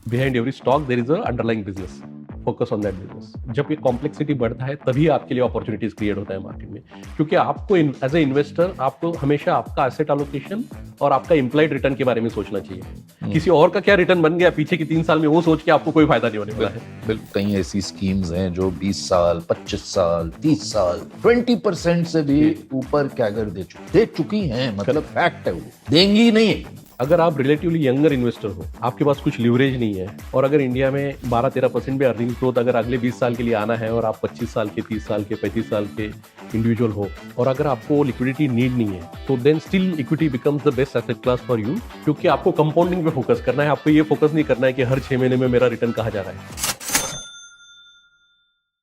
Behind every stock there is a underlying business, focus on that business. जब ये complexity बढ़ता है तभी आपके लिए अपॉर्चुनिटीज क्रिएट होता है मार्केट में, क्योंकि आपको एज ए इन्वेस्टर आपको हमेशा आपका एसेट एलोकेशन और आपका इम्प्लाइड रिटर्न के बारे में सोचना चाहिए। किसी और का क्या रिटर्न बन गया पीछे की 3 साल में, वो सोच के आपको कोई फायदा नहीं होने वाला है। बिल्कुल, कई ऐसी स्कीम्स हैं जो 20 साल 25 साल 30 साल 20% से भी ऊपर कैगर दे चुकी हैं, मतलब फैक्ट है, वो देंगी नहीं। अगर आप रिलेटिवली यंगर इन्वेस्टर हो, आपके पास कुछ लिवरेज नहीं है, और अगर इंडिया में 12-13% भी अर्निंग ग्रोथ अगर अगले 20 साल के लिए आना है, और आप 25 साल के, 30 साल के, 35 साल के इंडिविजुअल हो, और अगर आपको लिक्विडिटी नीड नहीं है, तो then still equity becomes the best asset class for you, क्योंकि आपको कंपाउंडिंग पे फोकस करना है। आपको ये फोकस नहीं करना है कि हर 6 महीने में मेरा रिटर्न कहाँ जा रहा है।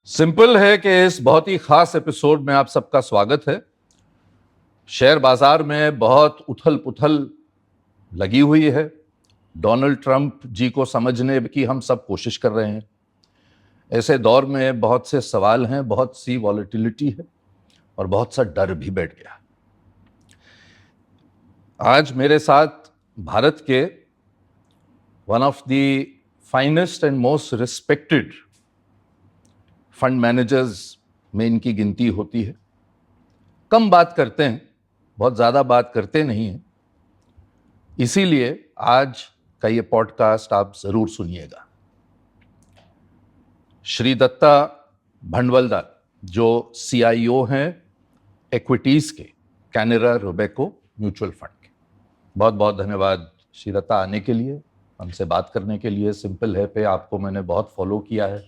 सिंपल है कि इस बहुत ही खास एपिसोड में आप सबका स्वागत है। शेयर बाजार में बहुत उथल पुथल लगी हुई है। डोनाल्ड ट्रंप जी को समझने की हम सब कोशिश कर रहे हैं। ऐसे दौर में बहुत से सवाल हैं, बहुत सी वॉलेटिलिटी है और बहुत सा डर भी बैठ गया। आज मेरे साथ भारत के one of the finest and most respected fund managers में इनकी गिनती होती है। कम बात करते हैं, बहुत ज़्यादा बात करते नहीं हैं, इसीलिए आज का ये पॉडकास्ट आप ज़रूर सुनिएगा। श्री दत्ता भंडवलदार, जो CIO हैं इक्विटीज़ के कैनरा रोबेको म्यूचुअल फंड के। बहुत बहुत धन्यवाद श्री दत्ता आने के लिए, हमसे बात करने के लिए। सिंपल है पे आपको मैंने बहुत फॉलो किया है,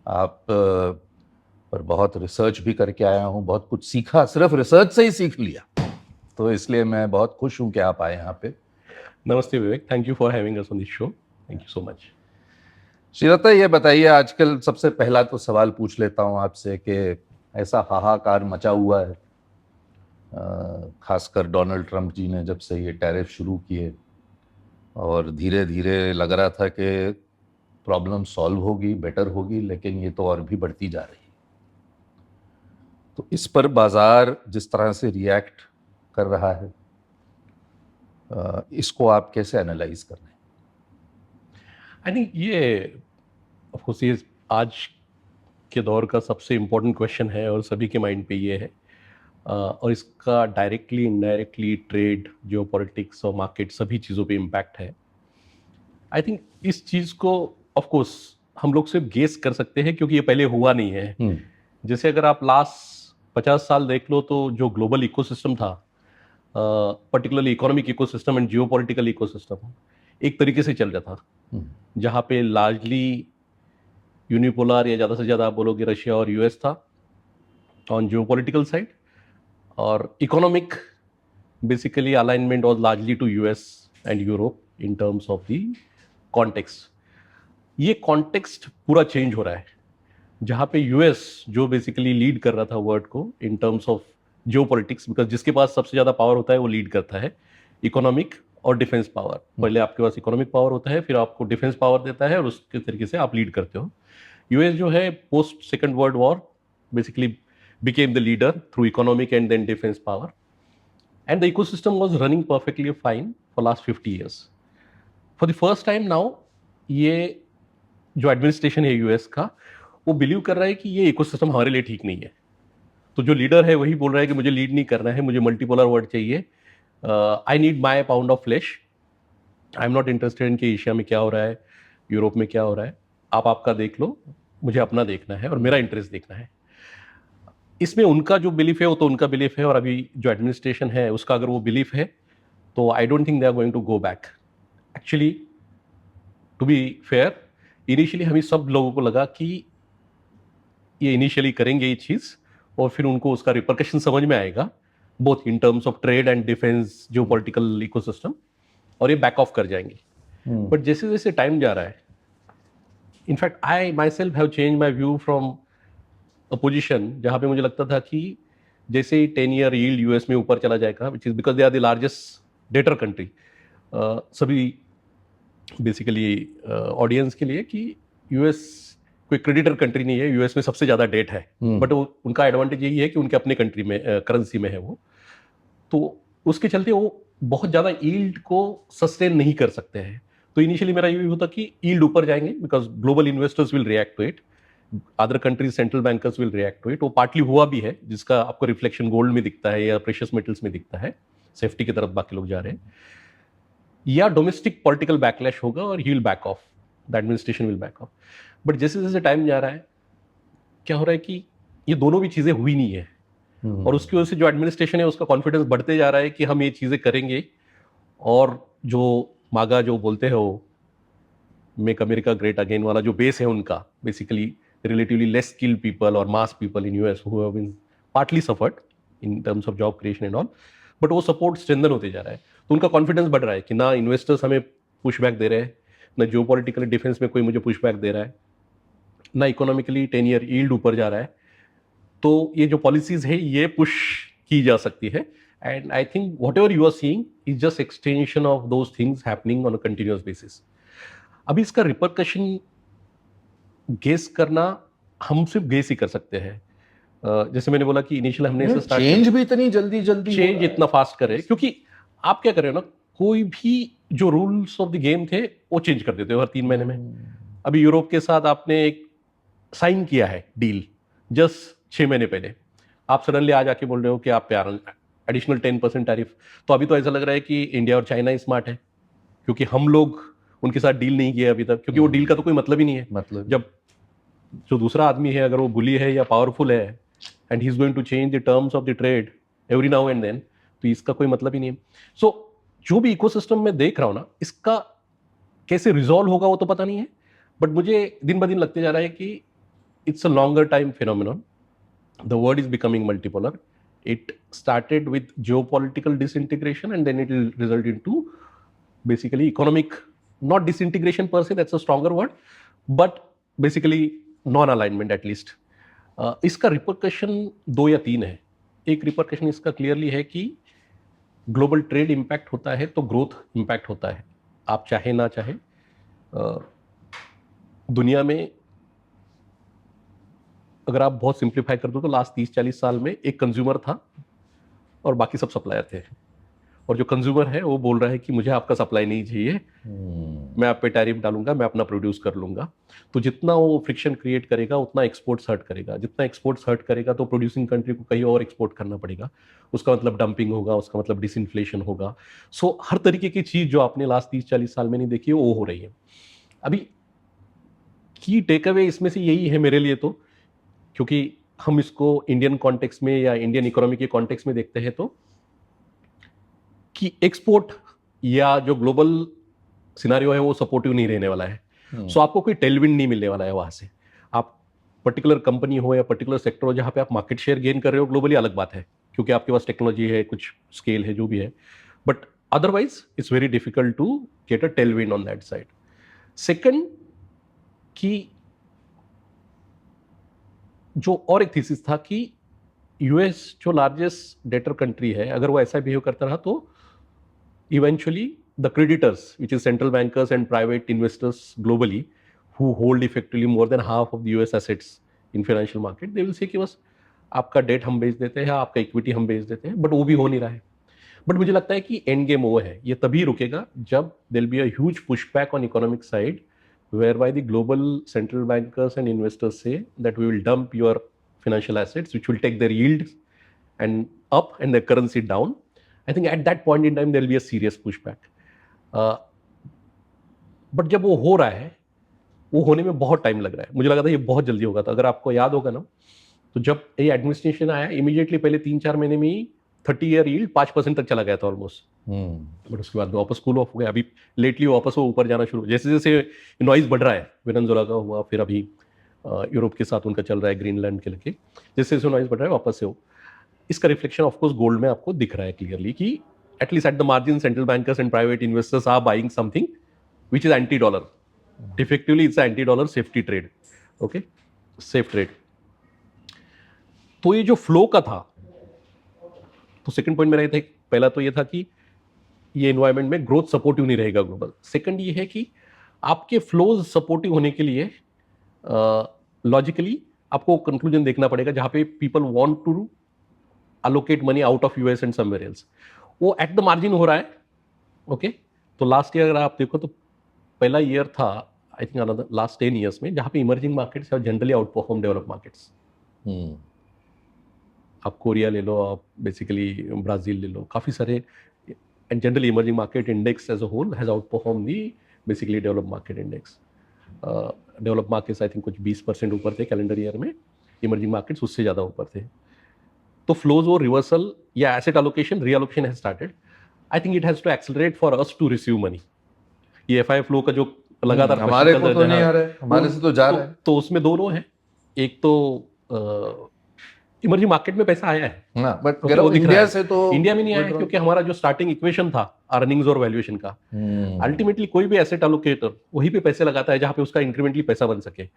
आप पर बहुत रिसर्च भी करके आया हूँ, बहुत कुछ सीखा, सिर्फ रिसर्च से ही सीख लिया, तो इसलिए मैं बहुत खुश हूँ कि आप आए यहाँ पे। नमस्ते Vivek, thank you for having us on this show, thank you so much. Shri Datta, ये बताइए, आजकल सबसे पहला तो सवाल पूछ लेता हूँ आपसे कि ऐसा हाहाकार मचा हुआ है, खासकर डोनाल्ड ट्रंप जी ने जब से ये टैरिफ शुरू किए, और धीरे धीरे लग रहा था कि प्रॉब्लम सॉल्व होगी, बेटर होगी, लेकिन ये तो और भी बढ़ती जा रही है। तो इस पर बाजार जिस तरह से रिएक्ट कर रहा है, इसको आप कैसे एनालाइज कर रहे हैं? आई थिंक ये ऑफ कोर्स ये आज के दौर का सबसे इम्पोर्टेंट क्वेश्चन है और सभी के माइंड पे ये है, और इसका डायरेक्टली इनडायरेक्टली ट्रेड, जियोपॉलिटिक्स और मार्केट सभी चीज़ों पे इम्पैक्ट है। आई थिंक इस चीज़ को ऑफ कोर्स हम लोग सिर्फ गेस कर सकते हैं, क्योंकि ये पहले हुआ नहीं है। जैसे अगर आप लास्ट 50 साल देख लो, तो जो ग्लोबल इकोसिस्टम था, particularly economic ecosystem and geopolitical ecosystem, एक तरीके से चल रहा था, जहाँ पे लार्जली यूनिपोलर, या ज़्यादा से ज़्यादा आप बोलोगे रशिया और US था ऑन जियोपॉलिटिकल साइड, और economic basically alignment was largely to US and Europe in terms of the context. ये कॉन्टेक्स्ट पूरा चेंज हो रहा है, जहाँ पे US जो बेसिकली लीड कर रहा था वर्ल्ड को इन टर्म्स ऑफ जियोपॉलिटिक्स, बिकॉज जिसके पास सबसे ज़्यादा पावर होता है वो लीड करता है इकोनॉमिक और डिफेंस पावर। पहले आपके पास इकोनॉमिक पावर होता है, फिर आपको डिफेंस पावर देता है, और उसके तरीके से आप लीड करते हो। US जो है post second world war basically became the leader through economic and then defense power, and the ecosystem was running perfectly fine for last 50 years. For the first time now, ये जो administration है US का, वो believe कर रहा है कि ये इकोसिस्टम हमारे लिए ठीक नहीं है। तो जो लीडर है वही बोल रहा है कि मुझे लीड नहीं करना है, मुझे मल्टीपोलर वर्ल्ड चाहिए, I need my pound of flash, I am not interested in कि एशिया में क्या हो रहा है, यूरोप में क्या हो रहा है, आप आपका देख लो, मुझे अपना देखना है और मेरा इंटरेस्ट देखना है। इसमें उनका जो बिलीफ है वो तो उनका बिलीफ है, और अभी जो एडमिनिस्ट्रेशन है उसका अगर वो बिलीफ है, तो I don't think they are going to go back. Actually to be fair, initially हमें सब लोगों को लगा कि ये इनिशियली करेंगे ये चीज़, और फिर उनको उसका रिपरकशन समझ में आएगा, both in terms of trade and defence, जो पॉलिटिकल इकोसिस्टम, और ये बैक ऑफ कर जाएंगे। बट जैसे जैसे टाइम जा रहा है, in fact I my self have change my view from position जहाँ पे मुझे लगता था कि जैसे ही 10-year यील्ड US में ऊपर चला जाएगा, which is because they are the largest debtor country, सभी बेसिकली ऑडियंस के लिए, कि US कोई क्रेडिटर कंट्री नहीं है, US में सबसे ज़्यादा डेट है, बट उनका एडवांटेज यही है कि उनके अपने कंट्री में करेंसी में है वो, तो उसके चलते वो बहुत ज़्यादा यील्ड को सस्टेन नहीं कर सकते हैं। तो इनिशियली मेरा ये होता कि यील्ड ऊपर जाएंगे because global investors will react to it, other countries central bankers will react to it. वो पार्टली हुआ भी है, जिसका आपको रिफ्लेक्शन गोल्ड में दिखता है या प्रेशियस मेटल्स में दिखता है, सेफ्टी की तरफ बाकी लोग जा रहे हैं। या डोमेस्टिक पॉलिटिकल बैकलैश होगा और he will back of, the administration will back of. But जैसे जैसे टाइम जा रहा है, क्या हो रहा है कि ये दोनों भी चीजें हुई नहीं है, और उसकी वजह से जो एडमिनिस्ट्रेशन है उसका कॉन्फिडेंस बढ़ते जा रहा है कि हम ये चीजें करेंगे। और जो मागा जो बोलते हैं वो मेक अमेरिका ग्रेट अगेन वाला जो बेस है उनका, basically relatively less skilled people और mass people in US who have been partly suffered in terms of job creation and all, but वो सपोर्ट स्ट्रेंथन होते जा रहा है। तो उनका कॉन्फिडेंस बढ़ रहा है कि ना इन्वेस्टर्स हमें पुश बैक दे रहे हैं, ना जियो पॉलिटिकल डिफेंस में कोई मुझे पुश बैक दे रहा है, ना इकोनॉमिकली 10 ईयर यील्ड ऊपर जा रहा है। तो ये जो पॉलिसीज है ये पुश की जा सकती है। And I think whatever you are seeing is just extension of those things happening on a continuous basis. अभी इसका रिपरकशन गेस करना हम सिर्फ गेस ही कर सकते हैं। जैसे मैंने बोला कि इनिशियल हमने इसे स्टार्ट चेंज भी इतनी जल्दी जल्दी चेंज इतना फास्ट करे, क्योंकि आप क्या कर रहे हो ना, कोई भी जो रूल्स ऑफ द गेम थे वो चेंज कर देते हो हर 3 महीने में। अभी यूरोप के साथ आपने एक साइन किया है डील जस्ट 6 महीने पहले, आप सडनली आज आके बोल रहे हो कि आप पे एडिशनल 10% टैरिफ। तो अभी तो ऐसा लग रहा है कि इंडिया और चाइना स्मार्ट है, क्योंकि हम लोग उनके साथ डील नहीं किया अभी तक, क्योंकि वो डील का तो कोई मतलब ही नहीं है। मतलब जब जो दूसरा आदमी है अगर वो बुली है या पावरफुल है and he is going to change the terms of the trade every now and then, तो इसका कोई मतलब ही नहीं है। सो जो भी इकोसिस्टम में देख रहा हूं ना, इसका कैसे रिजॉल्व होगा वो तो पता नहीं है, बट मुझे दिन ब दिन लगते जा रहा है कि it's a longer time phenomenon. The world is becoming multipolar. It started with geopolitical disintegration and then it will result into basically economic, not disintegration per se, that's a stronger word, but basically non alignment at least। इसका repercussion 2 या 3 है। एक repercussion इसका clearly है कि global trade impact होता है तो ग्रोथ इंपैक्ट होता है, आप चाहे ना चाहे। दुनिया में अगर आप बहुत सिंप्लीफाई कर दो तो लास्ट 30-40 साल में एक कंज्यूमर था और बाकी सब सप्लायर थे, और जो कंज्यूमर है वो बोल रहा है कि मुझे आपका सप्लाई नहीं चाहिए, मैं आप पे टैरिफ डालूंगा, मैं अपना प्रोड्यूस कर लूंगा। तो जितना वो फ्रिक्शन क्रिएट करेगा उतना एक्सपोर्ट्स हर्ट करेगा, जितना एक्सपोर्ट्स हर्ट करेगा तो प्रोड्यूसिंग कंट्री को कहीं और एक्सपोर्ट करना पड़ेगा, उसका मतलब डंपिंग होगा, उसका मतलब डिसइन्फ्लेशन होगा। सो हर तरीके की चीज जो आपने लास्ट 30-40 साल में नहीं देखी है वो हो रही है। अभी की टेक अवे इसमें से यही है मेरे लिए, तो क्योंकि हम इसको इंडियन कॉन्टेक्स्ट में या इंडियन इकोनॉमी के कॉन्टेक्स्ट में देखते हैं, तो कि एक्सपोर्ट या जो ग्लोबल सिनारियो है वो सपोर्टिव नहीं रहने वाला है। सो आपको कोई टेलविंड नहीं मिलने वाला है वहां से। आप पर्टिकुलर कंपनी हो या पर्टिकुलर सेक्टर हो जहां पे आप मार्केट शेयर गेन कर रहे हो ग्लोबली, अलग बात है, क्योंकि आपके पास टेक्नोलॉजी है, कुछ स्केल है, जो भी है, but otherwise it's very difficult to get a tailwind on that side. Second, कि जो और एक थीसिस था कि यूएस जो लार्जेस्ट डेटर कंट्री है, अगर वो ऐसा बिहेव करता रहा तो eventually the creditors, which is central bankers and private investors globally, who hold effectively more than half of the US assets in financial market, they will say कि बस आपका डेट हम बेच देते हैं, आपका इक्विटी हम बेच देते हैं, बट वो भी हो नहीं रहा है। बट मुझे लगता है कि एंड गेम वो है, ये तभी रुकेगा जब there be a huge pushback on economic side, whereby the global central bankers and investors say that we will dump your financial assets, which will take their yields and up and their currency down. I think at that point in time there will be a serious pushback. But जब वो हो रहा है, वो होने में बहुत time लग रहा है। मुझे लगा था ये बहुत जल्दी होगा था। अगर आपको याद होगा ना, तो जब ये एडमिनिस्ट्रेशन आया इमीडिएटली पहले 3-4 महीने में ही 30 ईयर यील्ड 5% तक चला गया था ऑलमोस्ट, बट उसके बाद वापस कूल ऑफ हो गया। अभी लेटली वापस वो ऊपर जाना शुरू, जैसे जैसे नॉइज बढ़ रहा है, वेनेजुएला का हुआ, फिर अभी यूरोप के साथ उनका चल रहा है, ग्रीनलैंड के लेके, जैसे जैसे नॉइज बढ़ रहा है वापस से हो। इसका रिफ्लेक्शन ऑफकोर्स गोल्ड में आपको दिख रहा है क्लियरली कि at least at the margin central bankers and private investors are buying something which is anti dollar. Effectively it's anti dollar safety trade, okay, safe trade. तो ये जो फ्लो का था, तो सेकंड पॉइंट मेरा ये था, पहला तो ये था कि ये एनवायरनमेंट में ग्रोथ सपोर्टिव नहीं रहेगा ग्लोबल। सेकंड ये है कि आपके फ्लोज सपोर्टिव होने के लिए लॉजिकली आपको कंक्लूजन देखना पड़ेगा जहां पे people want to allocate money out of US and somewhere else, वो एट द मार्जिन हो रहा है, ओके। तो लास्ट ईयर अगर आप देखो तो पहला ईयर था I think another last 10 years में जहाँ पे emerging markets have generally outperform develop markets. आप कोरिया ले लो, आप बेसिकली ब्राज़ील ले लो, काफ़ी सारे, and generally emerging market index as a whole has outperform the basically develop market index. Develop markets I think कुछ 20% ऊपर थे कैलेंडर ईयर में, इमर्जिंग मार्केट्स उससे ज़्यादा ऊपर थे। तो फ्लोज और रिवर्सल या asset allocation reallocation has started. I think it has to accelerate for us to receive money. ये एफआई फ्लो का जो लगातार हमारे question को चल तो रहा नहीं है, आ रहा है, हमारे से तो जा रहा है तो उसमें दोनों है। एक तो इमर्जिंग मार्केट में पैसा आया है ना, बट क्योंकि वो दिख रहा इंडिया है। से तो इंडिया में नहीं आया है withdraw- क्योंकि हमारा जो स्टार्टिंग इक्वेशन था अर्निंग्स और वैल्यूएशन का, अल्टीमेटली कोई भी एसेट एलोकेटर वहीं पे पैसे लगाता है जहां पे उसका इंक्रीमेंटली पैसा बन सके।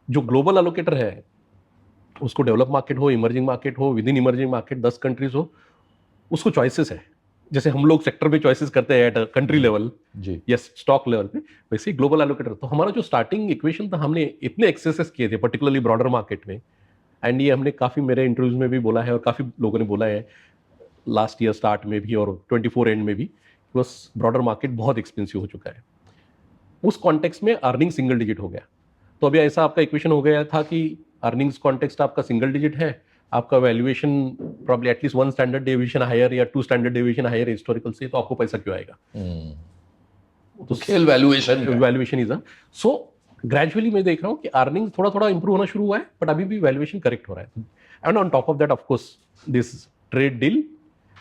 जो ग्लोबल एलोकेटर है, उसको डेवलप मार्केट हो, इमर्जिंग मार्केट हो, with in emerging market 10 countries हो, उसको चॉइसेस है। जैसे हम लोग सेक्टर में चॉइसेस करते हैं एट कंट्री लेवल जी या स्टॉक लेवल पे, वैसे ही ग्लोबल एलोकेटर। तो हमारा जो स्टार्टिंग इक्वेशन था, हमने इतने एक्सेसेस किए थे पर्टिकुलरली ब्रॉडर मार्केट में, एंड ये हमने काफ़ी मेरे इंटरव्यूज में भी बोला है और काफ़ी लोगों ने बोला है लास्ट ईयर स्टार्ट में भी और 24 एंड में भी, बस ब्रॉडर मार्केट बहुत एक्सपेंसिव हो चुका है। उस कॉन्टेक्स्ट में अर्निंग सिंगल डिजिट हो गया। तो अभी ऐसा आपका इक्वेशन हो गया था कि अर्निंग्स कॉन्टेक्स्ट आपका सिंगल डिजिट है, आपका valuation probably at least 1 standard deviation higher या 2 स्टैंडर्ड डेविएशन हायर हिस्टोरिकल से, तो आपको पैसा क्यों आएगा? तो खेल valuation valuation is so gradually मैं देख रहा हूँ कि अर्निंग थोड़ा थोड़ा इंप्रूव होना शुरू हुआ है, बट अभी भी वैल्यूएशन करेक्ट हो रहा है। And on top of that of course this trade deal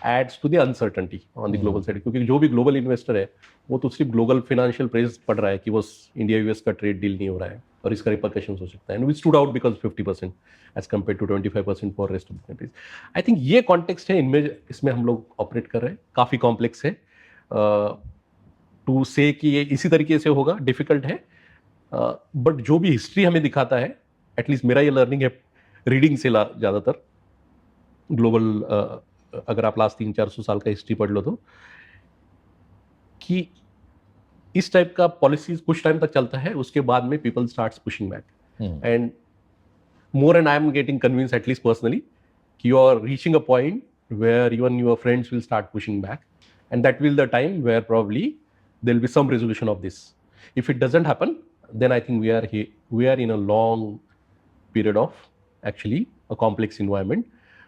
adds to the uncertainty on the global side, क्योंकि जो भी ग्लोबल इन्वेस्टर है वो तो सिर्फ ग्लोबल फाइनेंशियल प्रेस पढ़ रहा है कि बस इंडिया यूएस का ट्रेड डील नहीं हो रहा है और इसका रिपरकशन हो सकता है, and we stood out because 50% as compared to 25% for rest of the countries. I think ये कॉन्टेक्स्ट है, इनमें इसमें हम लोग ऑपरेट कर रहे हैं। काफ़ी कॉम्प्लेक्स है टू से कि ये इसी तरीके से होगा, डिफिकल्ट है, बट जो भी हिस्ट्री हमें दिखाता है, एटलीस्ट मेरा ये लर्निंग है रीडिंग से ज़्यादातर ग्लोबल, अगर आप लास्ट 300-400 साल का हिस्ट्री पढ़ लो तो, कि इस टाइप का पॉलिसीज कुछ टाइम तक चलता है, उसके बाद में people starts pushing back, and more and I am getting convince at least personally कि you are reaching a point where even your friends will start pushing back, and that will the time where probably there will be some resolution of this. If it doesn't happen, then I think we are in a long period of actually a complex environment.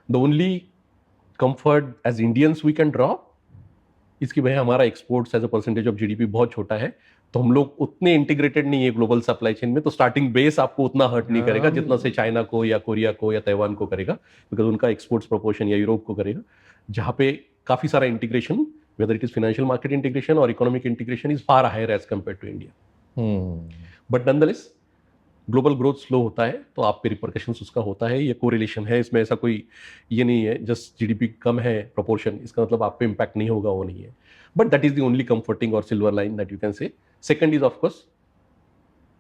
The only comfort as Indians we can draw इसकी वजह हमारा exports as a percentage of GDP बहुत छोटा है, तो हम लोग उतने इंटीग्रेटेड नहीं है ग्लोबल सप्लाई चेन में, तो स्टार्टिंग बेस आपको उतना हर्ट नहीं करेगा जितना से चाइना को या कोरिया को या ताइवान को करेगा, बिकॉज उनका एक्सपोर्ट्स प्रोपोर्शन या यूरोप को करेगा, जहाँ पे काफी सारा integration, whether it is financial market integration or economic integration, is far higher as compared to India. But nonetheless, global growth slow होता है तो आप पे रिपरकशंस उसका होता है, ये कोरिलेशन है, इसमें ऐसा कोई ये नहीं है जस्ट जीडीपी कम है प्रोपोर्शन इसका मतलब आप पे इम्पैक्ट नहीं होगा, वो नहीं है। But that is the only comforting और silver line that you can say. Second is of course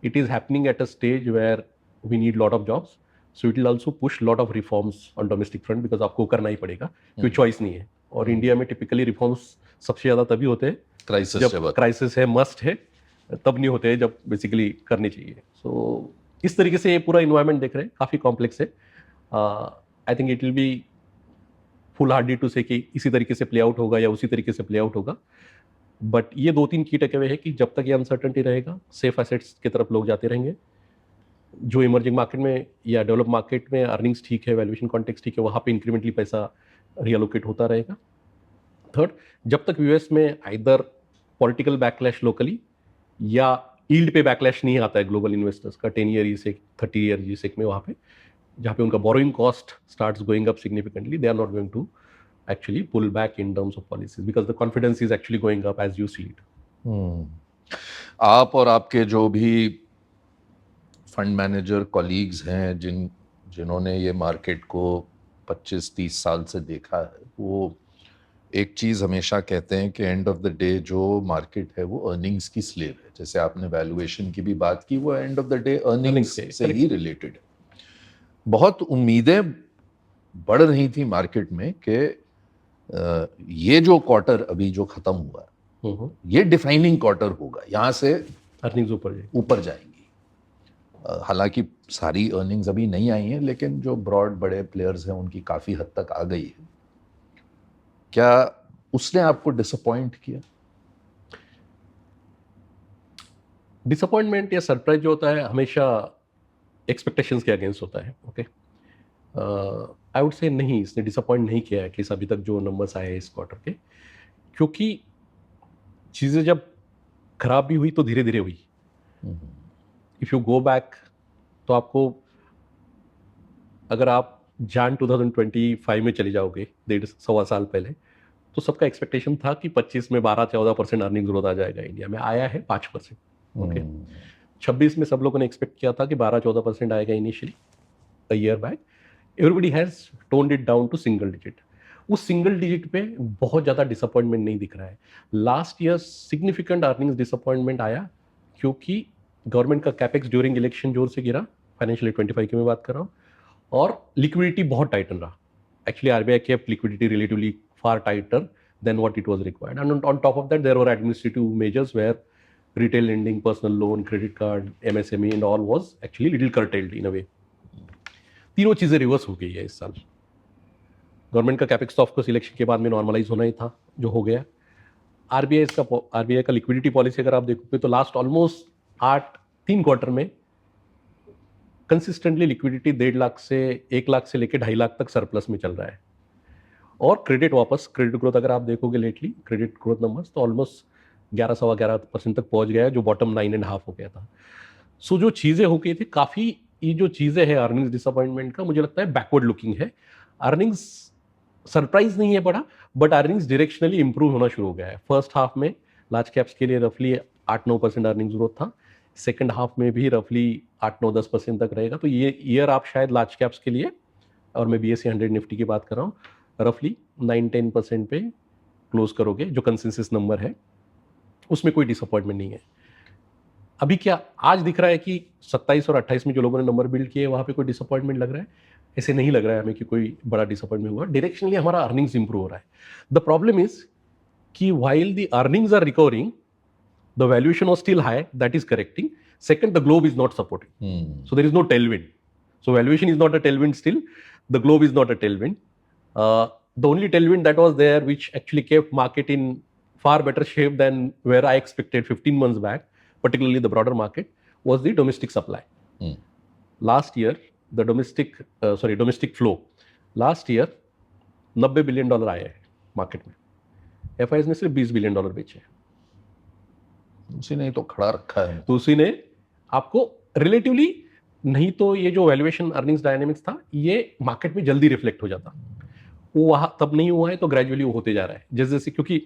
it is happening at a stage where we need lot of jobs, so it will also push lot of reforms on domestic front because आपको करना ही पड़ेगा, कोई choice नहीं है। और India में typically reforms सबसे ज़्यादा तभी होते हैं जब क्राइसिस है, मस्ट है, तब नहीं होते हैं जब बेसिकली करने चाहिए। सो इस तरीके से ये पूरा इन्वायरमेंट देख रहे हैं, काफ़ी कॉम्प्लेक्स है। I think it will be foolhardy to say कि इसी तरीके से प्ले आउट होगा या उसी तरीके से प्ले आउट होगा, बट ये 2-3 की टेकअवे है कि जब तक ये अनसर्टेनिटी रहेगा, सेफ एसेट्स की तरफ लोग जाते रहेंगे। जो इमर्जिंग मार्केट में या डेवलप मार्केट में अर्निंग्स ठीक है, वैल्यूएशन कॉन्टेक्स्ट ठीक है, वहाँ पे इंक्रीमेंटली पैसा रीअलोकेट होता रहेगा। थर्ड, जब तक यूएस में आइदर पॉलिटिकल बैकलैश लोकली या यील्ड पे बैकलैश नहीं आता है ग्लोबल इन्वेस्टर्स का 10 ईयर जीसेक 30 ईयर जीसेक में, वहाँ पे जहाँ पे उनका borrowing cost starts going up significantly, they are not going to actually pull back in terms of policies because the confidence is actually going up as you see it. आप और आपके जो भी फंड मैनेजर कॉलीग्स हैं जिन्होंने ये market को 25-30 साल से देखा है, वो एक चीज़ हमेशा कहते हैं कि एंड ऑफ द डे जो मार्केट है वो अर्निंग्स की स्लेव है। जैसे आपने वैल्यूएशन की भी बात की, वो end of the day earnings से ही रिलेटेड है। बहुत उम्मीदें बढ़ रही थी मार्केट में कि ये जो क्वार्टर अभी जो खत्म हुआ ये डिफाइनिंग क्वार्टर होगा, यहाँ से अर्निंग्स ऊपर जाएंगी। हालांकि सारी अर्निंग्स अभी नहीं आई हैं, लेकिन जो ब्रॉड बड़े प्लेयर्स हैं उनकी काफी हद तक आ गई है। क्या उसने आपको डिसअपॉइंट किया? डिसअपॉइंटमेंट या सरप्राइज जो होता है हमेशा एक्सपेक्टेशंस के अगेंस्ट होता है. ओके, आई वुड से नहीं, इसने डिसअपॉइंट नहीं किया है कि अभी तक जो नंबर्स आए हैं इस क्वार्टर के, क्योंकि चीज़ें जब खराब भी हुई तो धीरे धीरे हुई. इफ़ यू गो बैक, तो आपको, अगर आप जान 2025 में चले जाओगे, 1.5-1.25 साल पहले, तो सबका एक्सपेक्टेशन था कि 25 में 12-14% अर्निंग ग्रोथ आ जाएगा. इंडिया में आया है 5%. ओके, 26 में सब लोगों ने एक्सपेक्ट किया था कि 12-14% आएगा initially a year back. Everybody has toned it down to single digit. उस सिंगल डिजिट पे बहुत ज़्यादा डिसअपॉइंटमेंट नहीं दिख रहा है. Last year significant earnings disappointment आया क्योंकि गवर्नमेंट का कैपेक्स ड्यूरिंग इलेक्शन जोर से गिरा. फाइनेंशियल 25 की मैं बात कर रहा हूँ. और लिक्विडिटी बहुत टाइटन रहा. Actually RBI kept liquidity relatively far tighter than what it was required. And on top of that, there were administrative measures where retail lending, personal loan, credit card, MSME and all was actually little curtailed in a way. तीनों चीज़ें reverse हो गई है इस साल. Government का capex तो of course election के बाद में नॉर्मलाइज होना ही था, जो हो गया. आरबीआई का लिक्विडिटी पॉलिसी अगर आप देखोगे तो लास्ट ऑलमोस्ट 3 क्वार्टर में कंसिस्टेंटली लिक्विडिटी 1.5 लाख से 1 लाख से लेकर 2.5 लाख तक सरप्लस में चल रहा है. और क्रेडिट ग्रोथ अगर आप देखोगे लेटली, क्रेडिट ग्रोथ नंबर्स तो ऑलमोस्ट 11-11% तक पहुंच गया है, जो बॉटम 9.5 हो गया था. सो जो चीज़ें हो गई थी काफ़ी, ये जो चीज़ें हैं अर्निंग्स डिसअपॉइंटमेंट का, मुझे लगता है बैकवर्ड लुकिंग है. अर्निंग्स सरप्राइज नहीं है बड़ा, बट अर्निंग्स डायरेक्शनली इंप्रूव होना शुरू हो गया है. फर्स्ट हाफ में लार्ज कैप्स के लिए रफली 8-9% अर्निंग्स ग्रोथ था. सेकंड हाफ में भी रफली 8-9-10% तक रहेगा. तो ये ईयर आप शायद लार्ज कैप्स के लिए, और मैं BSE 100 निफ्टी की बात कर रहा हूँ, रफली 9-10% पे क्लोज करोगे, जो कंसेंसस नंबर है. उसमें कोई डिसअपॉइंटमेंट नहीं है. अभी क्या आज दिख रहा है कि 27 और 28 में जो लोगों ने नंबर बिल्ड किए वहाँ पे कोई डिसअपॉइंटमेंट लग रहा है? ऐसे नहीं लग रहा है हमें कि कोई बड़ा डिसअपॉइंटमेंट हुआ. डायरेक्शनली हमारा अर्निंग्स इंप्रूव हो रहा है. द प्रॉब्लम इज कि while the earnings are recovering, the valuation was still high, that is correcting. Second, the globe is not supporting. So there is no tailwind. So valuation is not a tailwind still. The globe is not a tailwind. The only tailwind that was there, which actually kept market in far better shape than where I expected 15 months back, particularly the broader market, was the domestic supply. Last year, the domestic flow. Last year, $90 billion आया है market में. FIs ने सिर्फ $20 billion बेचे. उसी ने तो खड़ा रखा है. तो उसी ने आपको रिलेटिवली, नहीं तो ये जो वैल्यूएशन अर्निंग्स डायनेमिक्स था ये मार्केट में जल्दी रिफ्लेक्ट हो जाता. वो वहां तब नहीं हुआ है, तो ग्रेजुअली वो होते जा रहा है जैसे जैसे. क्योंकि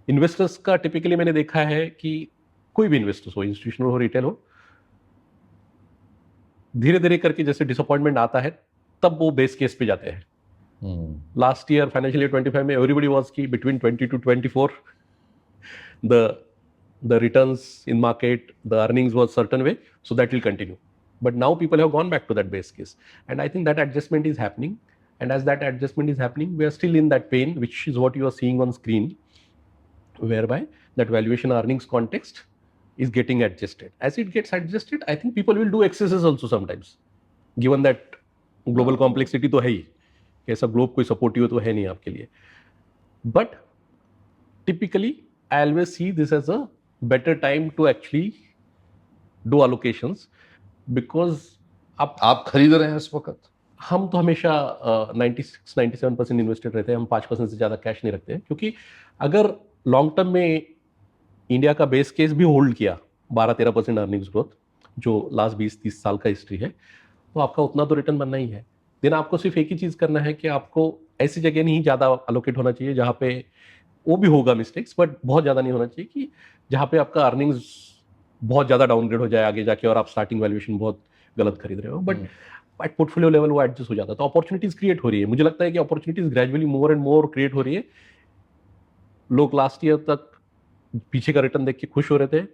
इन्वेस्टर्स का टिपिकली मैंने देखा है कि कोई भी इन्वेस्टर्स हो, इंस्टीट्यूशनल हो, रिटेल हो, धीरे धीरे करके जैसे डिसअपॉइंटमेंट आता है तब वो बेस केस पे जाते हैं. लास्ट ईयर फाइनेंशियल ईयर 25 में एवरीबडी वाज की between 20 to 24 the returns in market, the earnings was certain way, so that will continue. But now people have gone back to that base case, and I think that adjustment is happening. And as that adjustment is happening, we are still in that pain, which is what you are seeing on screen, whereby that valuation earnings context is getting adjusted. As it gets adjusted, I think people will do excesses also sometimes, given that global complexity तो है ही, ऐसा globe कोई supportive तो है नहीं आपके लिए. But typically I always see this as a better time to actually do allocations, because आप खरीद रहे हैं इस वक्त? हम तो हमेशा 96-97% इन्वेस्टेड रहते हैं. हम 5% से ज़्यादा कैश नहीं रखते हैं, क्योंकि अगर लॉन्ग टर्म में इंडिया का बेस केस भी होल्ड किया 12-13% अर्निंग्स ग्रोथ, जो लास्ट 20-30 साल का हिस्ट्री है, तो आपका उतना तो रिटर्न बनना ही है. देन आपको सिर्फ एक ही चीज़ करना है कि आपको ऐसी जगह नहीं ज़्यादा अलोकेट होना चाहिए जहाँ पे, वो भी होगा मिस्टेक्स, बट बहुत ज़्यादा नहीं होना चाहिए कि जहाँ पे आपका अर्निंग्स बहुत ज़्यादा डाउनग्रेड हो जाए आगे जाके और आप स्टार्टिंग वैल्यूएशन बहुत गलत खरीद रहे हो. बट एट पोर्टफोलियो लेवल वो एडजस्ट हो जाता है. तो अपॉर्चुनिटीज क्रिएट हो रही है. मुझे लगता है कि opportunities gradually more and more create हो रही है. लोग लास्ट ईयर तक पीछे का रिटर्न देख के खुश हो रहे थे.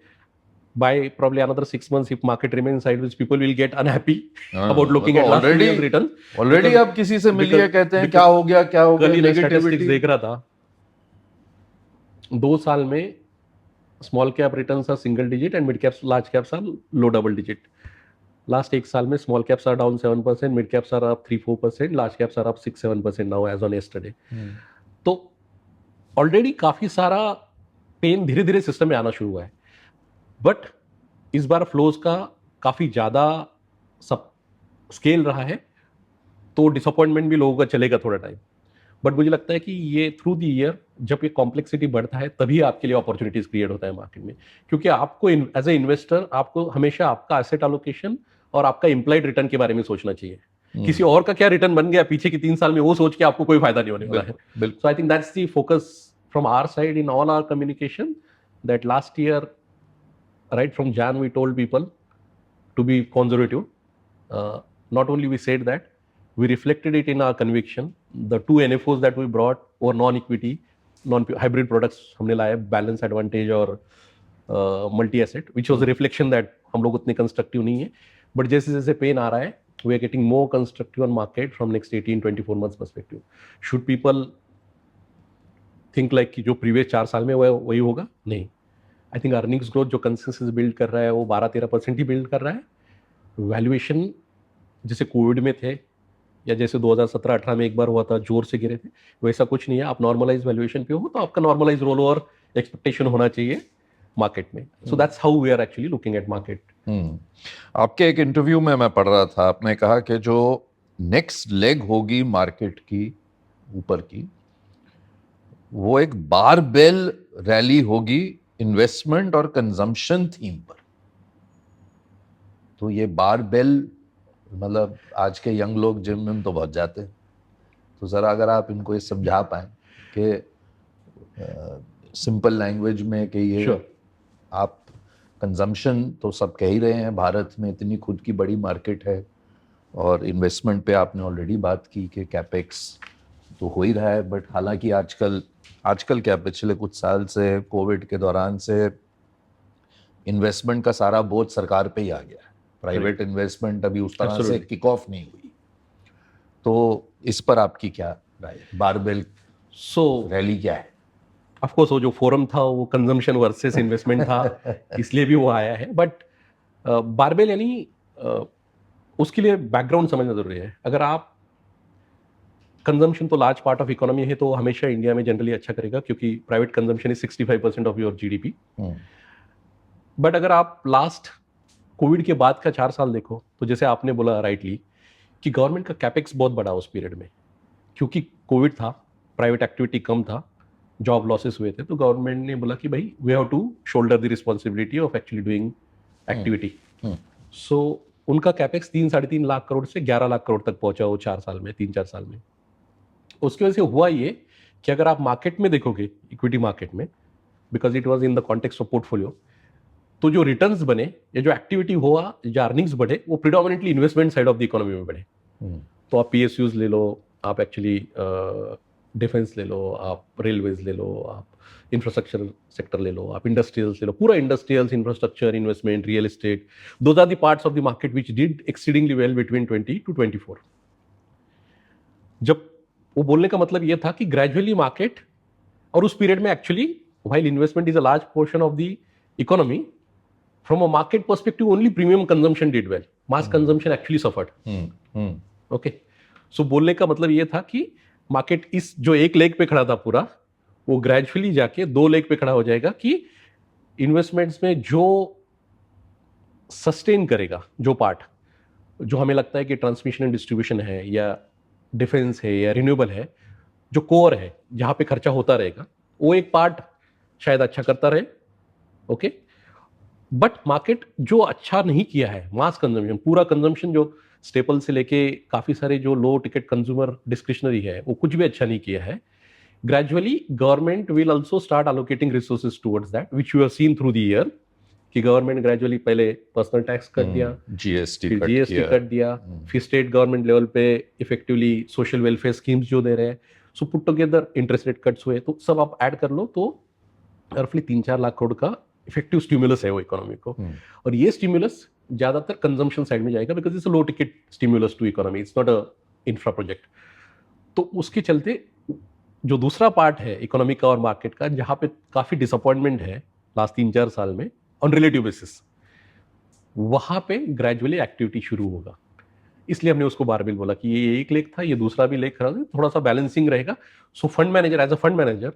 By probably another 6 months, if market remains sideways, people will get unhappy about looking at last year's return. Already आप किसी से मिलिए कहते हैं क्या हो गया नेगेटिविटी देख रहा था. 2 साल में small cap returns are single digit and mid caps, large caps are low double digit. Last 1 साल में small caps are down 7%, mid caps are up 3-4%, large caps are up 6-7% now as on yesterday. तो already काफी सारा pen धीरे धीरे system में आना शुरू हुआ है. बट इस बार फ्लोज का काफ़ी ज़्यादा सब स्केल रहा है, तो डिसअपॉइंटमेंट भी लोगों का चलेगा थोड़ा टाइम। बट मुझे लगता है कि ये थ्रू द ईयर जब ये कॉम्प्लेक्सिटी बढ़ता है तभी आपके लिए अपॉर्चुनिटीज क्रिएट होता है मार्केट में, क्योंकि आपको एज ए इन्वेस्टर आपको हमेशा आपका एसेट एलोकेशन और आपका इम्प्लाइड रिटर्न के बारे में सोचना चाहिए। किसी और का क्या रिटर्न बन गया पीछे की 3 साल में, वो सोच के आपको कोई फायदा नहीं होने वाला है। So I think that's the focus from our side in all our communication, that last year right from Jan we told people to be conservative. Not only we said that, we reflected it in our conviction. The two NFOs that we brought were non-equity, non-hybrid products हमने लाए, balance advantage और multi asset, which was a reflection that हम लोग उतने constructive नहीं है, but जैसे जैसे पेन आ रहा है we are getting more constructive on market from next 18-24 months perspective. Should people think like कि जो previous 4 साल में वही होगा? नहीं। आई थिंक अर्निंग्स ग्रोथ जो कंसेंसस बिल्ड कर रहा है वो 12-13% ही बिल्ड कर रहा है। वैल्यूएशन जैसे कोविड में थे या जैसे 2017-18 में एक बार हुआ था जोर से गिरे थे, वैसा कुछ नहीं है। आप नॉर्मलाइज वैल्यूएशन पे हो तो आपका नॉर्मलाइज रोल ओवर एक्सपेक्टेशन होना चाहिए मार्केट में। So that's how we are actually looking at market. आपके एक इंटरव्यू में मैं पढ़ रहा था, आपने कहा कि जो नेक्स्ट लेग होगी मार्केट की ऊपर की, वो एक बारबेल रैली होगी इन्वेस्टमेंट और कंजम्पशन थीम पर। तो ये बारबेल मतलब आज के यंग लोग जिम में तो बहुत जाते हैं, तो जरा अगर आप इनको ये समझा पाए कि सिंपल लैंग्वेज में कि ये Sure. आप कंजम्पशन तो सब कह ही रहे हैं, भारत में इतनी खुद की बड़ी मार्केट है, और इन्वेस्टमेंट पे आपने ऑलरेडी बात की कि कैपेक्स तो हो ही रहा है, बट हालांकि आजकल क्या पिछले कुछ साल से कोविड के दौरान से इन्वेस्टमेंट का सारा बोझ सरकार पे ही आ गया है। प्राइवेट इन्वेस्टमेंट अभी उस तरह से किक ऑफ नहीं हुई, तो इस पर आपकी क्या राय? बारबेल रैली क्या है? ऑफ कोर्स वो जो फोरम था वो कंजम्पशन वर्सेस इन्वेस्टमेंट था, इसलिए भी वो आया है। बट बारबेल यानी उसके लिए बैकग्राउंड समझना जरूरी है। अगर आप कंजम्पशन तो लार्ज पार्ट ऑफ इकोनॉमी है, तो हमेशा इंडिया में जनरली अच्छा करेगा, क्योंकि private consumption is 65% of your GDP. But अगर आप लास्ट कोविड के बाद का 4 साल देखो, तो जैसे आपने बोला राइटली कि गवर्नमेंट का कैपेक्स बहुत बड़ा उस पीरियड में, क्योंकि कोविड था, प्राइवेट एक्टिविटी कम था, जॉब लॉसेस हुए थे, तो गवर्नमेंट ने बोला कि भाई we have to shoulder the responsibility of actually doing activity. So उनका कैपेक्स 3-3.5 लाख करोड़ से 11 लाख करोड़ तक पहुंचा वो 4 साल में, 3-4 साल में। उसकी वजह से हुआ ये कि अगर आप मार्केट में देखोगे, इक्विटी मार्केट में, because it was in the context of portfolio, तो जो रिटर्न्स बने या जो एक्टिविटी हुआ, जो अर्निंग्स बढ़े, वो predominantly investment side of the economy में बढ़े। तो आप पीएसयूज ले लो, आप एक्चुअली डिफेंस ले लो, आप रेलवेज ले लो, आप इंफ्रास्ट्रक्चर सेक्टर ले लो, आप इंडस्ट्रियल्स ले लो, पूरा industrials, infrastructure, investment, real estate, those are the parts of the market which did exceedingly well between 20 to 24। जब वो बोलने का मतलब ये था कि ग्रेजुअली मार्केट, और उस पीरियड में actually while investment is a large portion of the economy, from a market perspective only premium consumption did well, mass consumption actually suffered। okay, so बोलने का मतलब ये था कि मार्केट इस जो एक लेग पे खड़ा था पूरा, वो ग्रेजुअली जाके 2 लेग पे खड़ा हो जाएगा कि इन्वेस्टमेंट्स में जो सस्टेन करेगा, जो पार्ट जो हमें लगता है कि ट्रांसमिशन एंड डिस्ट्रीब्यूशन है या डिफेंस है या रिन्यूएबल है, जो कोर है जहां पे खर्चा होता रहेगा, वो एक पार्ट शायद अच्छा करता रहे। ओके, बट मार्केट जो अच्छा नहीं किया है, मास कंजम्पशन, पूरा कंजम्पशन जो स्टेपल से लेके काफी सारे जो लो टिकट कंज्यूमर डिस्क्रिशनरी है, वो कुछ भी अच्छा नहीं किया है। Gradually government will also start allocating resources towards that, which you have seen through the year, कि गवर्नमेंट ग्रेजुअली पहले पर्सनल टैक्स कर दिया, जीएसटी कट दिया, फिर स्टेट गवर्नमेंट लेवल पे इफेक्टिवली सोशल वेलफेयर स्कीम्स जो दे रहे हैं, so put together interest rate cuts हुए, तो सब आप ऐड कर लो तो रफली 3-4 लाख करोड़ का इफेक्टिव स्टिमुलस है वो इकोनॉमी को। और ये स्टिमुलस ज्यादातर कंजम्पशन साइड में जाएगा, because it's a low ticket stimulus to economy, it's not a infra project. तो उसके चलते जो दूसरा पार्ट है इकोनॉमी का और मार्केट का, जहां पे काफी डिसअपॉइंटमेंट है लास्ट 3-4 साल में ऑन रिलेटिव बेसिस, वहां पे ग्रेजुअली एक्टिविटी शुरू होगा। इसलिए हमने उसको बारबेल बोला कि ये एक लेग था, ये दूसरा भी लेग खड़ा, थोड़ा सा बैलेंसिंग रहेगा। So fund manager, as a fund manager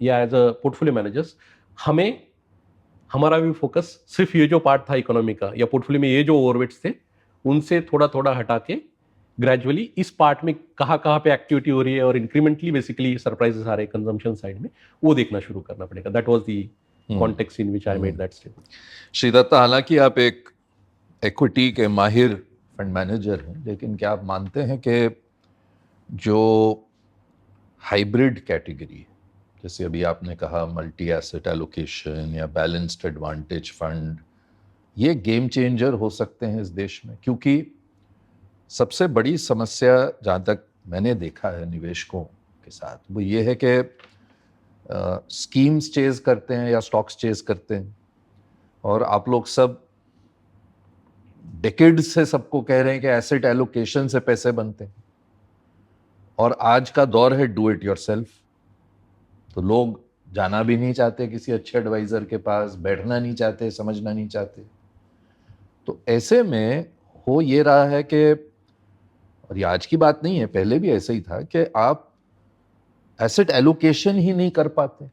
या एज अ पोर्टफोलियो मैनेजर्स, हमें हमारा भी फोकस सिर्फ ये जो पार्ट था इकोनॉमी का या पोर्टफोलियो में ये जो ओवरवेट्स थे उनसे थोड़ा थोड़ा हटा के ग्रेजुअली इस पार्ट में कहाँ कहाँ पे एक्टिविटी हो रही है और इंक्रीमेंटली बेसिकली सरप्राइजेस आ रहे हैं कंजम्पशन साइड में, वो देखना शुरू करना पड़ेगा. That was the context in which I made that statement. Shridatta, हालांकि आप एक इक्विटी के माहिर फंड मैनेजर हैं, लेकिन क्या आप मानते हैं कि जो हाइब्रिड कैटेगरी है, जैसे अभी आपने कहा मल्टी एसेट एलोकेशन या बैलेंस्ड एडवांटेज फंड, ये गेम चेंजर हो सकते हैं इस देश में? क्योंकि सबसे बड़ी समस्या जहाँ तक मैंने देखा है निवेशकों के साथ, वो ये है कि स्कीम्स चेज करते हैं या स्टॉक्स चेज करते हैं, और आप लोग सब डेकेड्स से सबको कह रहे हैं कि एसेट एलोकेशन से पैसे बनते हैं, और आज का दौर है डू इट योरसेल्फ, तो लोग जाना भी नहीं चाहते किसी अच्छे एडवाइजर के पास, बैठना नहीं चाहते, समझना नहीं चाहते. तो ऐसे में हो ये रहा है कि, और ये आज की बात नहीं है, पहले भी ऐसे ही था कि आप एसेट एलोकेशन ही नहीं कर पाते,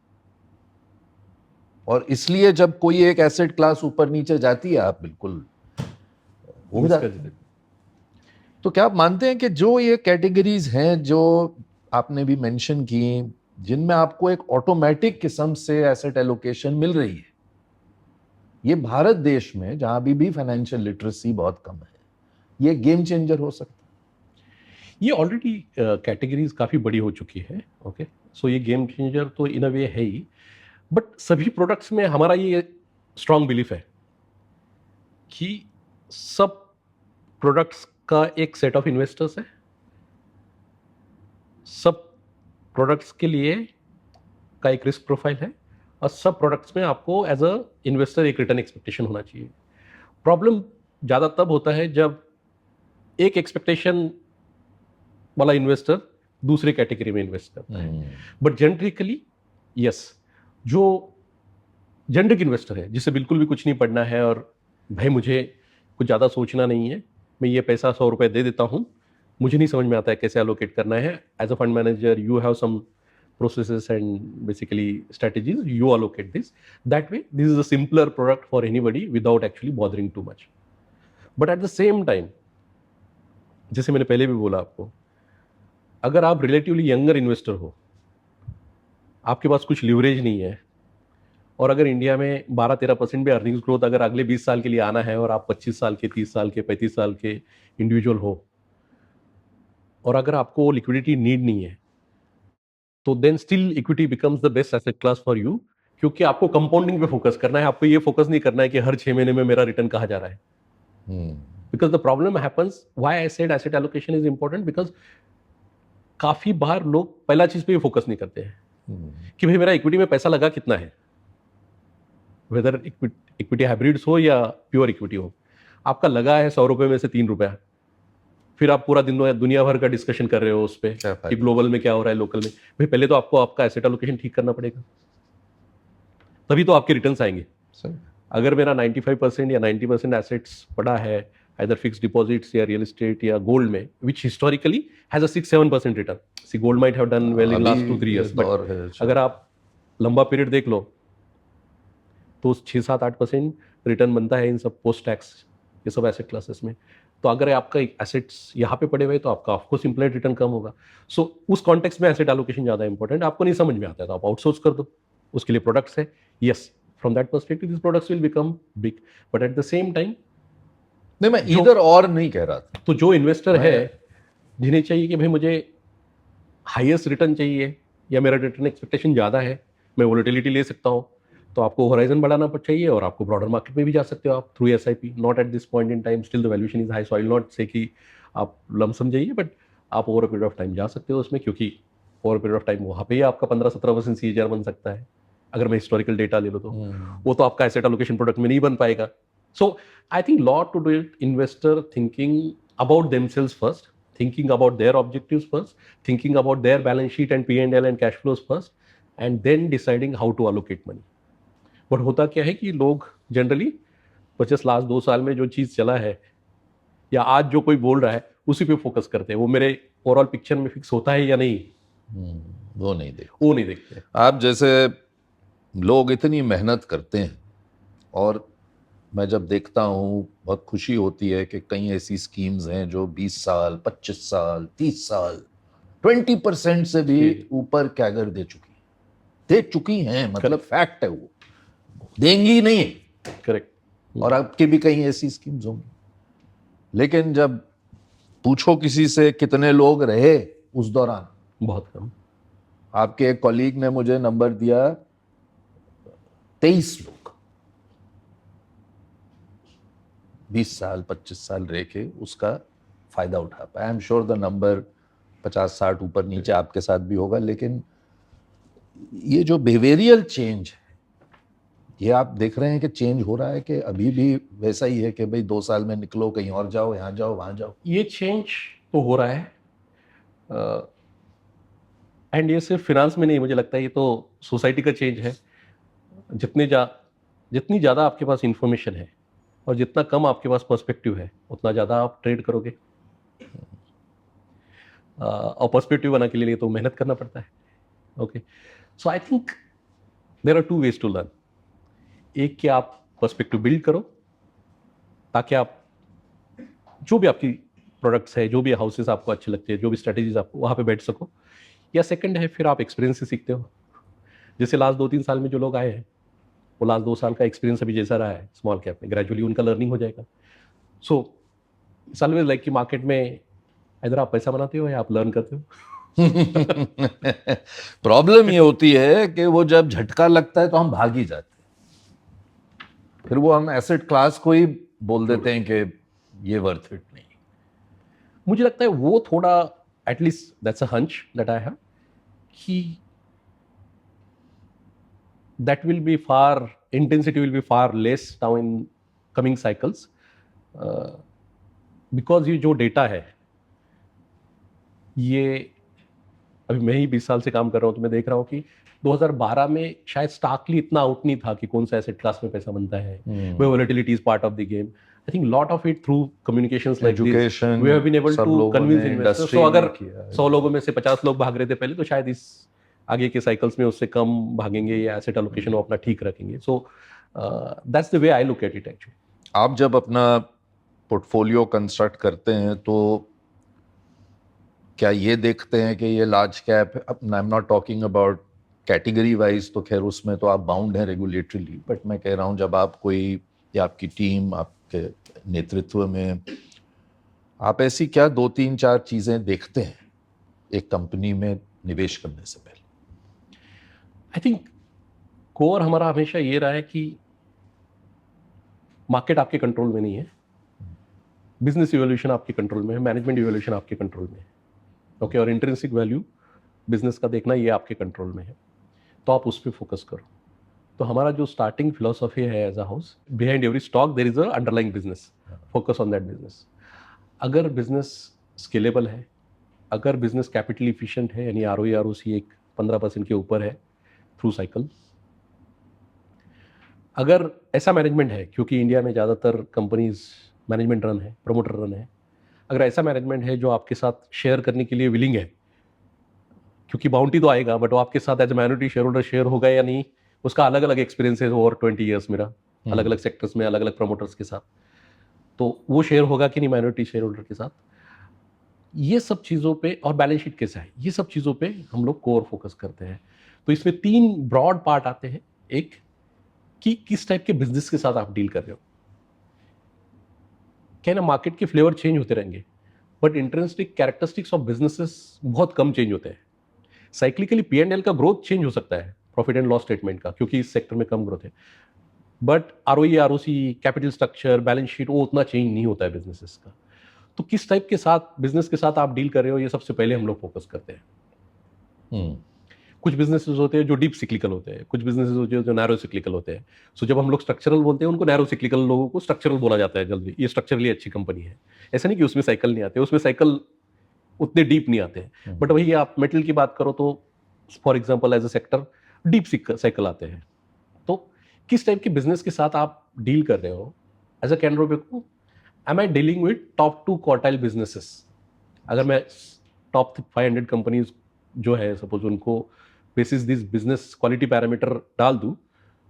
और इसलिए जब कोई एक एसेट क्लास ऊपर नीचे जाती है आप बिल्कुल हो जाते हैं. तो क्या आप मानते हैं कि जो ये कैटेगरीज हैं जो आपने भी मेंशन की, जिनमें आपको एक ऑटोमेटिक किस्म से एसेट एलोकेशन मिल रही है, ये भारत देश में जहां अभी भी फाइनेंशियल लिटरेसी बहुत कम है, ये गेम चेंजर हो सकता है? ये ऑलरेडी कैटेगरीज काफ़ी बड़ी हो चुकी है. ओके, सो ये गेम चेंजर तो इन अ वे है ही, बट सभी प्रोडक्ट्स में हमारा ये स्ट्रांग बिलीफ है कि सब प्रोडक्ट्स का एक सेट ऑफ इन्वेस्टर्स है, सब प्रोडक्ट्स के लिए का एक रिस्क प्रोफाइल है, और सब प्रोडक्ट्स में आपको एज अ इन्वेस्टर एक रिटर्न एक्सपेक्टेशन होना चाहिए. प्रॉब्लम ज़्यादा तब होता है जब एक एक्सपेक्टेशन वाला इन्वेस्टर दूसरे कैटेगरी में इन्वेस्ट करता है. बट जनरिकली यस, जो जनरिक इन्वेस्टर है जिसे बिल्कुल भी कुछ नहीं पढ़ना है और भाई मुझे कुछ ज़्यादा सोचना नहीं है, मैं ये पैसा 100 रुपये दे देता हूँ, मुझे नहीं समझ में आता है कैसे एलोकेट करना है, as a fund manager you have some processes and basically strategies, you allocate this that way. This is a simpler product for anybody without actually bothering too much. But at the same time, जैसे मैंने पहले भी बोला आपको, अगर आप relatively younger investor हो, आपके पास कुछ लिवरेज नहीं है, और अगर इंडिया में 12-13% भी अर्निंग्स ग्रोथ अगर अगले 20 साल के लिए आना है, और आप 25 साल के, 30 साल के, 35 साल के इंडिविजुअल हो, और अगर आपको लिक्विडिटी नीड नहीं है, तो then still equity becomes the best asset class for you, क्योंकि आपको कंपाउंडिंग पे फोकस करना है. आपको ये फोकस नहीं करना है कि हर 6 महीने में मेरा रिटर्न कहाँ जा रहा है. Because the problem happens, why I said asset allocation is important, because काफी बार लोग पहला चीज पे फोकस नहीं करते हैं कि भाई मेरा इक्विटी में पैसा लगा कितना है, वेदर इक्विटी हाइब्रिड्स हो या प्योर इक्विटी हो, आपका लगा है 100 रुपये में से 3 रुपया, फिर आप पूरा दिन दुनिया भर का डिस्कशन कर रहे हो उस पर कि ग्लोबल में क्या हो रहा है, लोकल में. भाई पहले तो आपको आपका एसेट एलोकेशन ठीक करना पड़ेगा, तभी तो आपके रिटर्न्स आएंगे. अगर मेरा 95% या 90% एसेट्स पड़ा है either फिक्स्ड डिपॉजिट्स या रियल एस्टेट या गोल्ड में, which historically has a 6-7% return. See gold might have done well in last 2-3 years, but अगर आप लंबा पीरियड देख लो तो 6-7-8% रिटर्न बनता है इन सब पोस्ट टैक्स ये सब एसेट क्लासेस में. तो अगर आपका एसेट्स यहाँ पे पड़े हुए तो आपका ऑफकोर्स इम्प्लाइड रिटर्न कम होगा. सो उस कॉन्टेक्स्ट में एसेट एलोकेशन ज़्यादा इंपॉर्टेंट. आपको नहीं समझ में आता है तो आप आउटसोर्स कर दो, उसके लिए प्रोडक्ट्स है. Yes, from that perspective this products will become big, but at the same time नहीं, मैं इधर और नहीं कह रहा था. तो जो इन्वेस्टर है जिन्हें चाहिए कि भाई मुझे हाईएस्ट रिटर्न चाहिए या मेरा रिटर्न एक्सपेक्टेशन ज़्यादा है, मैं वोलेटिलिटी ले सकता हूँ, तो आपको होराइजन बढ़ाना चाहिए, और आपको ब्रॉडर मार्केट में भी जा सकते हो आप through SIP. Not at this point in time, still the valuation is high, so I will not से कि आप लमसम जाइए, बट आप over a period of time जा सकते हो उसमें, क्योंकि ओवर पीरियड ऑफ टाइम वहाँ पे ही आपका 15-17% CAGR बन सकता है. अगर मैं हिस्टोरिकल डेटा ले लो तो वो तो आपका एसेट एलोकेशन प्रोडक्ट में नहीं बन पाएगा. So I think lot to do it investor thinking about themselves first, thinking about their objectives first, thinking about their balance sheet and P&L and cash flows first, and then deciding how to allocate money. But होता क्या है कि लोग generally 25 last 2 साल में जो चीज़ चला है या आज जो कोई बोल रहा है उसी पे फोकस करते हैं. वो मेरे ओवरऑल पिक्चर में फिक्स होता है या नहीं, वो नहीं देखते. देखते. आप जैसे लोग इतनी मेहनत करते हैं और मैं जब देखता हूँ बहुत खुशी होती है कि कई ऐसी स्कीम्स हैं जो 20 साल, 25 साल, 30 साल, 20% से भी जी। ऊपर कैगर दे चुकी हैं, मतलब Correct. फैक्ट है, वो देंगी नहीं। करेक्ट। और आपकी भी कई ऐसी स्कीम्स होंगी, लेकिन जब पूछो किसी से कितने लोग रहे उस दौरान, बहुत कम। आपके एक कॉलीग ने मुझे नंबर दिया 23 लोग 20 साल 25 साल रह के उसका फायदा उठा पाए। I am sure the number 50-60 ऊपर नीचे आपके साथ भी होगा, लेकिन ये जो बिहेवियरल चेंज है, ये आप देख रहे हैं कि चेंज हो रहा है कि अभी भी वैसा ही है कि भाई 2 साल में निकलो, कहीं और जाओ, यहाँ जाओ, वहां जाओ? ये चेंज तो हो रहा है, एंड ये सिर्फ फिनांस में नहीं, मुझे लगता है ये तो सोसाइटी का चेंज है। जितनी ज़्यादा आपके पास इंफॉर्मेशन है और जितना कम आपके पास पर्सपेक्टिव है, उतना ज़्यादा आप ट्रेड करोगे। और पर्सपेक्टिव बनाने के लिए तो मेहनत करना पड़ता है। Okay, so I think there are two ways to learn. एक कि आप पर्सपेक्टिव बिल्ड करो ताकि आप जो भी आपकी प्रोडक्ट्स है, जो भी हाउसेस आपको अच्छे लगते हैं, जो भी स्ट्रेटेजीज आपको वहाँ पे बैठ सको। या सेकंड है फिर आप एक्सपीरियंस से सीखते हो। जैसे लास्ट 2-3 साल में जो लोग आए हैं, वो लास्ट 2 साल का एक्सपीरियंस अभी जैसा रहा है स्मॉल कैप में, ग्रेजुअली उनका लर्निंग हो जाएगा। सो इट्स ऑलवेज लाइक कि मार्केट में इधर आप पैसा बनाते हो या आप लर्न करते हो। प्रॉब्लम ये होती है कि वो जब झटका लगता है तो हम भाग ही जाते हैं, फिर वो हम एसेट क्लास को ही बोल देते हैं कि ये वर्थ इट नहीं। मुझे लगता है वो थोड़ा, at least that's a hunch that I have, कि that will be far, intensity will be far less now in coming cycles, because ये जो डेटा है, ये अभी मैं ही 20 साल से काम कर रहा हूँ तो मैं देख रहा हूँ कि 2012 में शायद स्टार्कली इतना आउट नहीं था कि कौन सा एसेट क्लास में पैसा बनता है, volatility is part of the game. I think lot of it through communications like this Education, we have been able सब टू लोगों कन्विंस ने इन्वेस्टर्स। industry सो ने अगर किया है। 100 लोगों में से 50 लोग भाग रहे थे पहले, तो शायद इस आगे के साइकिल्स में उससे कम भागेंगे या एसेट एलोकेशन वो अपना ठीक रखेंगे। So that's the way I look at it actually. आप जब अपना पोर्टफोलियो कंस्ट्रक्ट करते हैं तो क्या ये देखते हैं कि ये large cap, I am not talking about category wise, तो खैर उसमें तो आप बाउंड हैं रेगुलेटरीली, बट मैं कह रहा हूँ जब आप कोई, या आपकी टीम आपके नेतृत्व में, आप ऐसी क्या 2-3-4 चीजें देखते हैं एक कंपनी में निवेश करने से पहले? आई थिंक कोर हमारा हमेशा ये रहा है कि मार्केट आपके कंट्रोल में नहीं है, बिजनेस इवोल्यूशन आपके कंट्रोल में है, मैनेजमेंट इवोल्यूशन आपके कंट्रोल में है। ओके, और इंट्रिंसिक वैल्यू बिजनेस का देखना ये आपके कंट्रोल में है, तो आप उस पर फोकस करो। तो हमारा जो स्टार्टिंग फिलोसॉफी है as a house, behind every stock there is a underlying business, focus on that business. अगर बिजनेस स्केलेबल है, अगर बिजनेस कैपिटल इफिशिएंट है, यानी आरओई आरओसी एक 15% के ऊपर है थ्रू साइकिल, अगर ऐसा मैनेजमेंट है, क्योंकि इंडिया में ज़्यादातर कंपनीज मैनेजमेंट रन है, प्रमोटर रन है, अगर ऐसा मैनेजमेंट है जो आपके साथ शेयर करने के लिए विलिंग है, क्योंकि बाउंटी तो आएगा बट वो आपके साथ as a minority share holder share होगा या नहीं, उसका अलग अलग एक्सपीरियंस है ओवर 20 ईयर्स मेरा, अलग अलग सेक्टर्स में अलग अलग प्रमोटर्स के साथ, तो वो शेयर होगा कि नहीं माइनॉरिटी शेयर होल्डर के साथ। ये सब चीज़ों पे, और बैलेंस शीट कैसा है, ये सब चीज़ों पे हम लोग कोर फोकस करते हैं। तो इसमें 3 ब्रॉड पार्ट आते हैं। एक कि किस टाइप के बिजनेस के साथ आप डील कर रहे हो। क्या ना, मार्केट के फ्लेवर चेंज होते रहेंगे but intrinsic characteristics of businesses बहुत कम चेंज होते हैं। साइक्लिकली P&L का ग्रोथ चेंज हो सकता है, प्रॉफिट एंड लॉस स्टेटमेंट का, क्योंकि इस सेक्टर में कम ग्रोथ है, but ROE ROC, capital structure, balance sheet वो उतना चेंज नहीं होता है बिजनेसेस का। तो किस टाइप के साथ बिजनेस के साथ आप डील कर रहे हो, ये सबसे पहले हम लोग फोकस करते हैं। कुछ बिजनेसेस होते हैं जो डीप सिक्लिकल होते हैं, कुछ बिजनेसेस होते हैं जो नैरो सिक्लिकल होते हैं। सो जब हम लोग स्ट्रक्चरल बोलते हैं, उनको नैरो सिक्लिकल लोगों को स्ट्रक्चरल बोला जाता है जल्दी, ये स्ट्रक्चरली अच्छी कंपनी है। ऐसा नहीं कि उसमें साइकिल नहीं आते, उसमें साइकिल उतने डीप नहीं आते हैं, बट वही आप मेटल की बात करो तो for example as a sector deep cycle आते हैं। तो किस टाइप के बिजनेस के साथ आप डील कर रहे हो as a Canara Robeco, am I dealing with top 2 quartile businesses. अगर मैं टॉप 500 कंपनीज जो है सपोज, उनको basis this business quality parameter डाल दूं,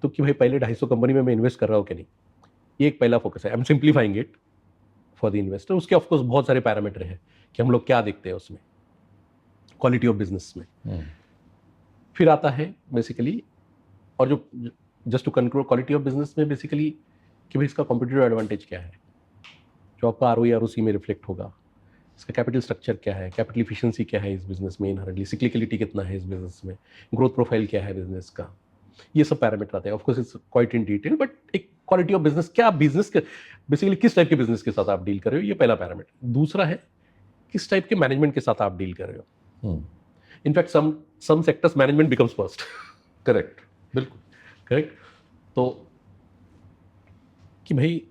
तो कि भाई पहले 250 कंपनी में मैं इन्वेस्ट कर रहा हूँ कि नहीं, ये एक पहला फोकस है। I am simplifying it for the investor. उसके ऑफकोर्स बहुत सारे पैरामीटर हैं कि हम लोग क्या देखते हैं उसमें, क्वालिटी ऑफ बिजनेस में। फिर आता है बेसिकली, और जो just to conclude, quality of business में बेसिकली कि भाई इसका कॉम्पिटिटिव एडवांटेज क्या है, जो आपका आरओई आरओसी में रिफ्लेक्ट होगा, इसका कैपिटल स्ट्रक्चर क्या है, कैपिटल इफिशिएंसी क्या है इस बिजनेस में, इनहेरेंटली सिक्लिकलिटी कितना है इस बिजनेस में, ग्रोथ प्रोफाइल क्या है बिजनेस का, ये सब पैरामीटर आते हैं। Of course it's quite in detail, but एक क्वालिटी ऑफ बिजनेस, क्या बिजनेस के बेसिकली किस टाइप के बिजनेस के साथ आप डील कर रहे हो, ये पहला पैरामीटर। दूसरा है किस टाइप के मैनेजमेंट के साथ आप डील कर रहे हो। In fact some sectors management becomes first. Correct, बिल्कुल करेक्ट। तो कि भाई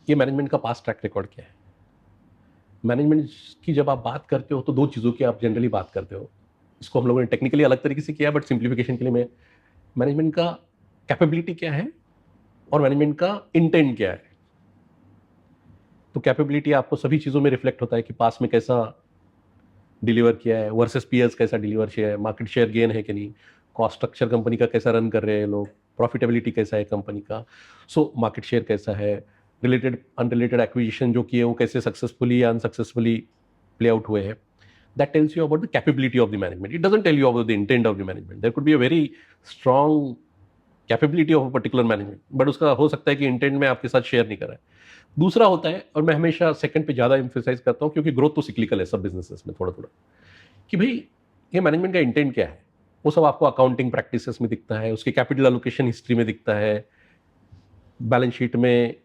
ये मैनेजमेंट का पास्ट ट्रैक रिकॉर्ड क्या है। मैनेजमेंट की जब आप बात करते हो तो दो चीज़ों की आप जनरली बात करते हो, इसको हम लोगों ने टेक्निकली अलग तरीके से किया, बट सिंप्लीफिकेशन के लिए मैं, मैनेजमेंट का कैपेबिलिटी क्या है और मैनेजमेंट का इंटेंट क्या है। तो कैपेबिलिटी आपको सभी चीज़ों में रिफ्लेक्ट होता है कि पास में कैसा डिलीवर किया है वर्सेस पीयर्स कैसा डिलीवर किया है, मार्केट शेयर गेन है कि नहीं, कॉस्ट स्ट्रक्चर कंपनी का कैसा रन कर रहे हैं लोग, प्रॉफिटेबिलिटी कैसा है कंपनी का, सो मार्केट शेयर कैसा है, रिलेटेड अनरिलेटेड एक्विजिशन जो किए वो कैसे सक्सेसफुली या अनसक्सेसफुली प्ले आउट हुए हैं। That tells you about the capability of the management. It doesn't tell you about the intent of the management. There could be a very strong capability of a particular management, but उसका हो सकता है कि intent में आपके साथ share नहीं कर रहा है। दूसरा होता है, और मैं हमेशा सेकंड पे ज़्यादा एम्फेसाइज करता हूँ क्योंकि ग्रोथ तो सिक्लिकल है सब बिजनेसेस में थोड़ा थोड़ा, कि भाई ये मैनेजमेंट का इंटेंट क्या है, वो सब आपको अकाउंटिंग प्रैक्टिसेस में दिखता है, उसके कैपिटल एलोकेशन हिस्ट्री में दिखता है, बैलेंस शीट में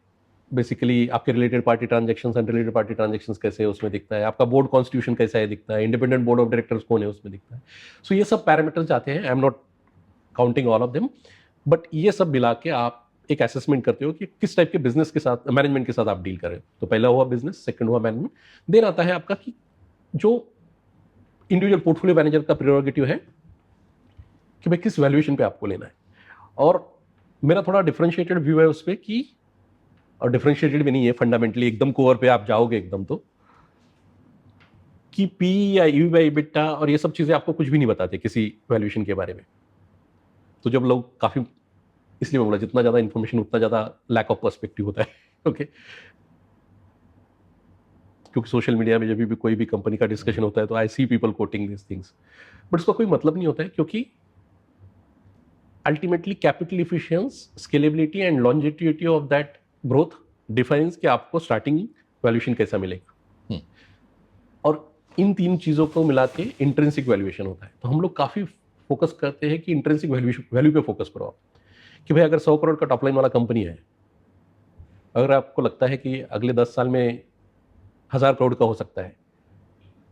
बेसिकली आपके related party transactions unrelated party transactions कैसे है उसमें दिखता है, आपका बोर्ड कॉन्स्टिट्यूशन कैसा है दिखता है, इंडिपेंडेंट बोर्ड ऑफ डायरेक्टर्स कौन है उसमें दिखता है। सो ये सब पैरामीटर्स आते हैं, I am not counting all of them, but ये सब मिला के आप एक असेसमेंट करते हो कि किस टाइप के बिजनेस के साथ, मैनेजमेंट के साथ आप डील कर रहे हो। तो पहला हुआ बिजनेस, सेकंड हुआ मैनेजमेंट, देन आता है आपका कि जो इंडिविजुअल पोर्टफोलियो मैनेजर का प्रेरोगेटिव है कि भाई किस वैल्यूएशन पे आपको लेना है। और मेरा थोड़ा डिफरेंशिएटेड व्यू है उस पर कि, और डिफरेंशिएटेड भी नहीं है फंडामेंटली, एकदम कोर पे आप जाओगे एकदम तो, कि पी या यू बाई बिट्टा और ये सब चीज़ें आपको कुछ भी नहीं बताते किसी वैल्यूएशन के बारे में। तो जब लोग काफ़ी, इसलिए मैं बोला जितना ज़्यादा इन्फॉर्मेशन उतना ज़्यादा लैक ऑफ पर्सपेक्टिव होता है। ओके, क्योंकि सोशल मीडिया में जब भी कोई भी कंपनी का डिस्कशन होता है तो I see people quoting this things, but उसका कोई मतलब नहीं होता है, क्योंकि ultimately capital efficiency, scalability and longevity of that growth defines कि आपको स्टार्टिंग वैल्यूएशन कैसा मिलेगा। और इन तीन चीज़ों को मिला के इंट्रिंसिक वैल्यूएशन होता है। तो हम लोग काफ़ी फोकस करते हैं कि इंट्रिंसिक वैल्यू पे फोकस करो आप, कि भाई अगर 100 करोड़ का टॉप लाइन वाला कंपनी है, अगर आपको लगता है कि अगले 10 साल में 1000 करोड़ का हो सकता है,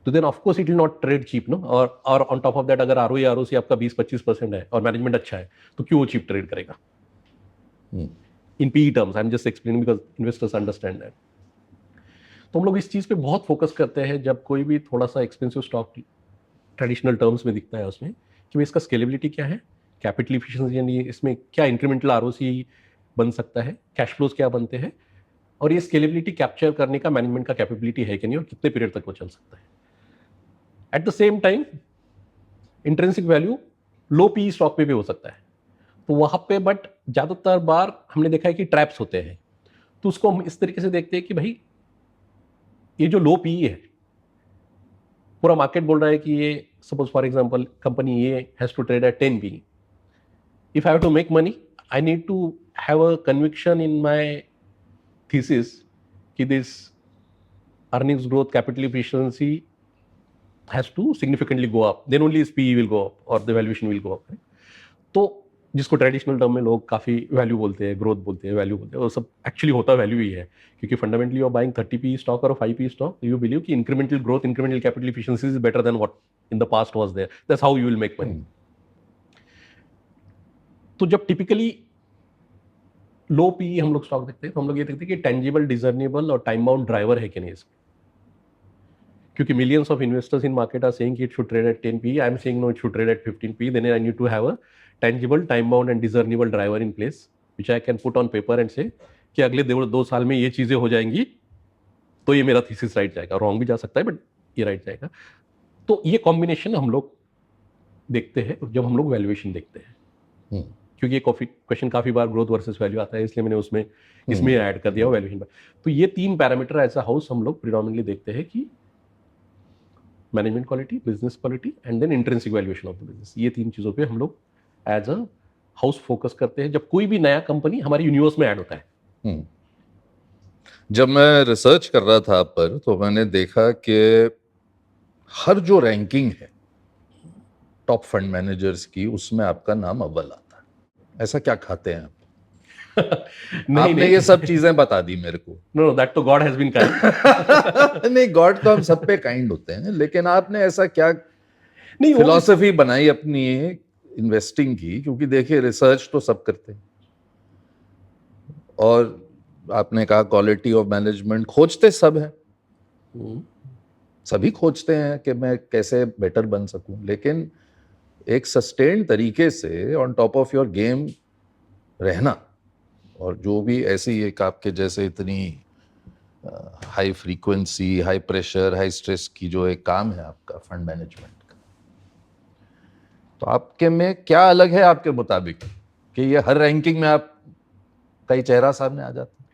तो then of course it will not trade cheap no. और ऑन टॉप ऑफ दैट अगर आरओई आरओसी आपका 20-25% है और मैनेजमेंट अच्छा है, तो क्यों वो चीप ट्रेड करेगा in PE terms. I am just explaining because investors understand that. तो हम लोग इस चीज़ पे बहुत फोकस करते हैं जब कोई भी थोड़ा सा एक्सपेंसिव स्टॉक ट्रेडिशनल टर्म्स में दिखता है उसमें, कि भाई इसका स्केलेबिलिटी क्या है, कैपिटल इफिशिएंसी यानी इसमें क्या इंक्रीमेंटल आरओसी बन सकता है, कैश फ्लोज क्या बनते हैं, और ये स्केलेबिलिटी कैप्चर करने का मैनेजमेंट का कैपेबिलिटी है कि नहीं, और कितने पीरियड तक वो चल सकता है। At the same time intrinsic value low P stock पे भी हो सकता है, तो वहाँ पे बट ज़्यादातर बार हमने देखा है कि ट्रैप्स होते हैं। तो उसको हम इस तरीके से देखते हैं कि भाई ये जो लो पी है, पूरा मार्केट बोल रहा है कि ये सपोज फॉर एग्जांपल कंपनी ये has to trade at 10 P, if I have to make money I need to have a conviction in my thesis कि this earnings growth, capital efficiency has to significantly go up, then only its PE will go up or the valuation will go up, right? तो जिसको traditional term में लोग काफ़ी value बोलते हैं, growth बोलते हैं, वैल्यू बोलते हैं, वो सब एक्चुअली होता वैल्यू ही है, क्योंकि fundamentally you are buying 30 P stock और 5 पी स्टॉक, यू बिलीव कि incremental growth, incremental capital efficiency is better than what in the past was there, that's how you will make money. तो जब typically लो P हम लोग stock देखते हैं तो हम लोग ये देखते हैं कि टेंजिबल, डिजर्नेबल और टाइम बाउंड ड्राइवर है कि नहीं इसमें, क्योंकि millions of investors in market are saying it should trade at 10 PE. I am saying no, it should trade at 15 PE. Then I need to have a tangible, time-bound and discernible driver in place, which I can put on paper and say कि अगले 2 साल में ये चीज़ें हो जाएंगी, तो ये मेरा थीसिस राइट जाएगा। रॉन्ग भी जा सकता है, बट ये राइट जाएगा। तो ये कॉम्बिनेशन हम लोग देखते हैं जब हम लोग वैल्यूएशन देखते हैं, क्योंकि ये क्वेश्चन काफ़ी बार ग्रोथ वर्सेस वैल्यू आता है, इसलिए मैंने उसमें इसमें ऐड कर दिया वैल्यूएशन पर। तो ये 3 पैरामीटर एज अ हाउस हम लोग प्रिडोमिनेटली देखते हैं कि management quality, business quality and then intrinsic valuation of the business. ये 3 चीज़ों पे हम लोग एज अ हाउस फोकस करते हैं जब कोई भी नया कंपनी हमारी यूनिवर्स में ऐड होता है। जब मैं रिसर्च कर रहा था आप पर, तो मैंने देखा कि हर जो रैंकिंग है टॉप फंड मैनेजर्स की, उसमें आपका नाम अव्वल आता है। ऐसा क्या खाते हैं आप? नहीं आपने ये सब चीजें बता दी मेरे को। नो दैट तो गॉड हैज बीन काइंड। नहीं, गॉड तो हम सब पे काइंड होते हैं, लेकिन आपने ऐसा क्या नहीं फिलॉसफी बनाई अपनी इन्वेस्टिंग की? क्योंकि देखिए, रिसर्च तो सब करते हैं, और आपने कहा क्वालिटी ऑफ मैनेजमेंट खोजते सब हैं, सभी खोजते हैं कि मैं कैसे बेटर बन सकूं, लेकिन एक सस्टेन तरीके से on top of your game रहना, और जो भी ऐसी एक आपके जैसे इतनी high frequency, high pressure, high stress की जो एक काम है आपका फंड मैनेजमेंट का, तो आपके में क्या अलग है आपके मुताबिक कि ये हर रैंकिंग में आप कई चेहरा सामने आ जाता है?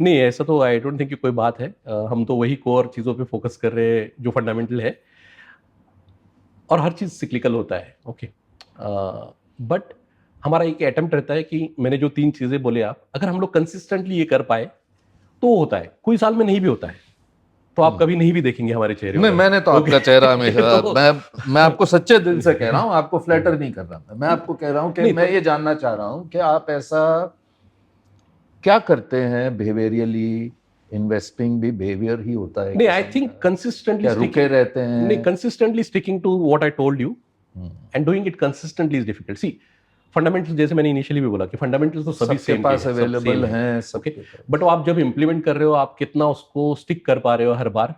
नहीं, ऐसा तो आई डोंट थिंक कि कोई बात है। हम तो वही कोर चीज़ों पे फोकस कर रहे हैं जो फंडामेंटल है, और हर चीज़ सिक्लिकल होता है। ओके, बट हमारा एक अटेम्प्ट रहता है कि मैंने जो 3 चीज़ें बोले आप, अगर हम लोग कंसिस्टेंटली ये कर पाए तो होता है। कोई साल में नहीं भी होता है, तो आप कभी नहीं भी देखेंगे हमारे चेहरे नहीं, पर। मैंने तो आपका चेहरा हमेशा तो- मैं आपको सच्चे दिल से कह रहा हूं, आपको फ्लैटर नहीं कर रहा मैं आपको कह रहा हूं कि मैं ये जानना चाह रहा हूं कि आप ऐसा क्या करते हैं बिहेवियरली? इन्वेस्टिंग भी बिहेवियर ही होता है नहीं, आई किस्म थिंक का। कंसिस्टेंटली क्या रुके रहते हैं? नहीं, consistently sticking to what I told you and doing it consistently is difficult. See, fundamentals जैसे मैंने इनिशियली भी बोला कि फंडामेंटल्स तो सभी सबके सेम पास सब अवेलेबल same हैं, ओके, सबके पास। बट आप जब इम्प्लीमेंट कर रहे हो, आप कितना उसको स्टिक कर पा रहे हो हर बार,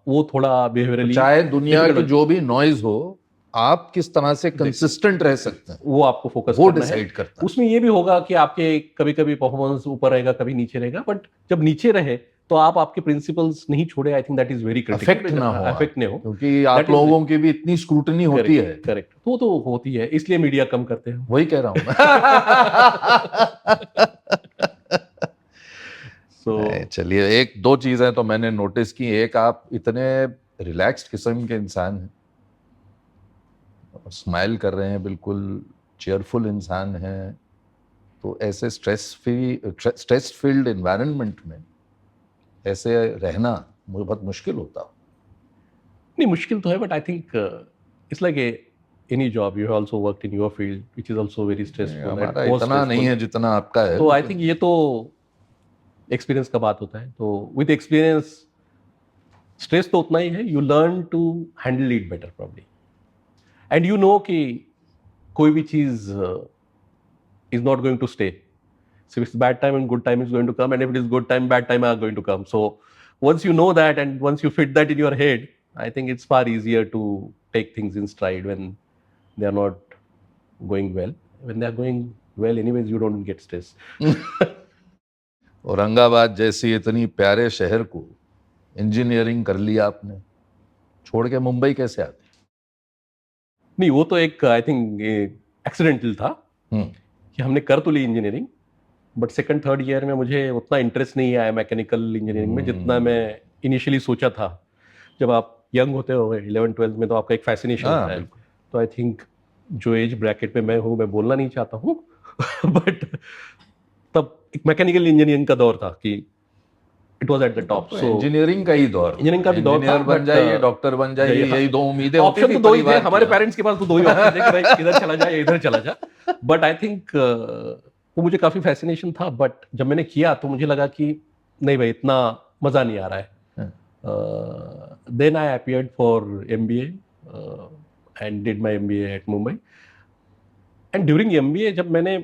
वो थोड़ा तो बिहेवियरली चाहे दुनिया की जो भी नॉइज हो, आप किस तरह से कंसिस्टेंट रह सकते हैं, वो आपको फोकस वो करना है। डिसाइड करता है। उसमें ये भी होगा कि आपके कभी कभी परफॉर्मेंस ऊपर रहेगा, कभी नीचे रहेगा, बट जब नीचे रहे तो आप आपके प्रिंसिपल्स नहीं छोड़े। I think that is very critical. Affect ना हो, अफेक्ट नहीं हो, क्योंकि आप That is लोगों की भी इतनी स्क्रूटनी होती है। करेक्ट, तो होती है, इसलिए मीडिया कम करते हैं। वही कह रहा हूं सो नहीं, चलिए, एक दो चीजें तो मैंने नोटिस की। एक, आप इतने रिलैक्स्ड किस्म के इंसान हैं, स्माइल कर रहे हैं, बिल्कुल चेयरफुल इंसान हैं, तो ऐसे स्ट्रेस फील्ड एनवायरनमेंट में ऐसे रहना मुझे बहुत मुश्किल होता हो। नहीं, मुश्किल तो है, but I think it's like any job, you have also worked in your field which is also very stressful. हमारा इतना नहीं है जितना आपका है। तो आई थिंक ये तो एक्सपीरियंस का बात होता है। तो विद एक्सपीरियंस स्ट्रेस तो उतना ही है, you learn to handle it better probably, and you know कि कोई भी चीज is not going to stay. So if it's bad time and good time is going to come, and if it is good time, bad time are going to come. So once you know that and once you fit that in your head, I think it's far easier to take things in stride when they are not going well. When they are going well, anyways, you don't get stress. Aurangabad जैसी इतनी प्यारे शहर को engineering कर लिया आपने, छोड़ के मुंबई कैसे आते? नहीं, वो तो एक आई थिंक एक्सीडेंटल था कि हमने कर तो ली engineering, but second third year में मुझे उतना इंटरेस्ट नहीं आया मैकेनिकल इंजीनियरिंग में जितना मैं इनिशियली सोचा था। जब आप यंग होते हो 11-12 में, तो आपका एक फैसिनेशन होता है। तो आई थिंक जो एज ब्रैकेट में मैं हूँ, मैं बोलना नहीं चाहता हूँ बट तब एक मैकेनिकल इंजीनियरिंग का दौर था कि it was at the top. So engineering का ही दौर, इंजीनियरिंग का भी दौर था, इंजीनियर बन जाइए, डॉक्टर बन जाइए, यही दो उम्मीदें होती ऑप्शन थी तो दो ही थे परिवार हमारे की। पेरेंट्स के पास, तो दो ही ऑप्शन थे कि भाई इधर चला जा या इधर चला जा। बट आई थिंक वो मुझे काफी फैसिनेशन था, बट जब मैंने किया तो मुझे लगा कि नहीं भाई, इतना मजा नहीं आ रहा है। Then I appeared for MBA and did my MBA at Mumbai. And during MBA जब मैंने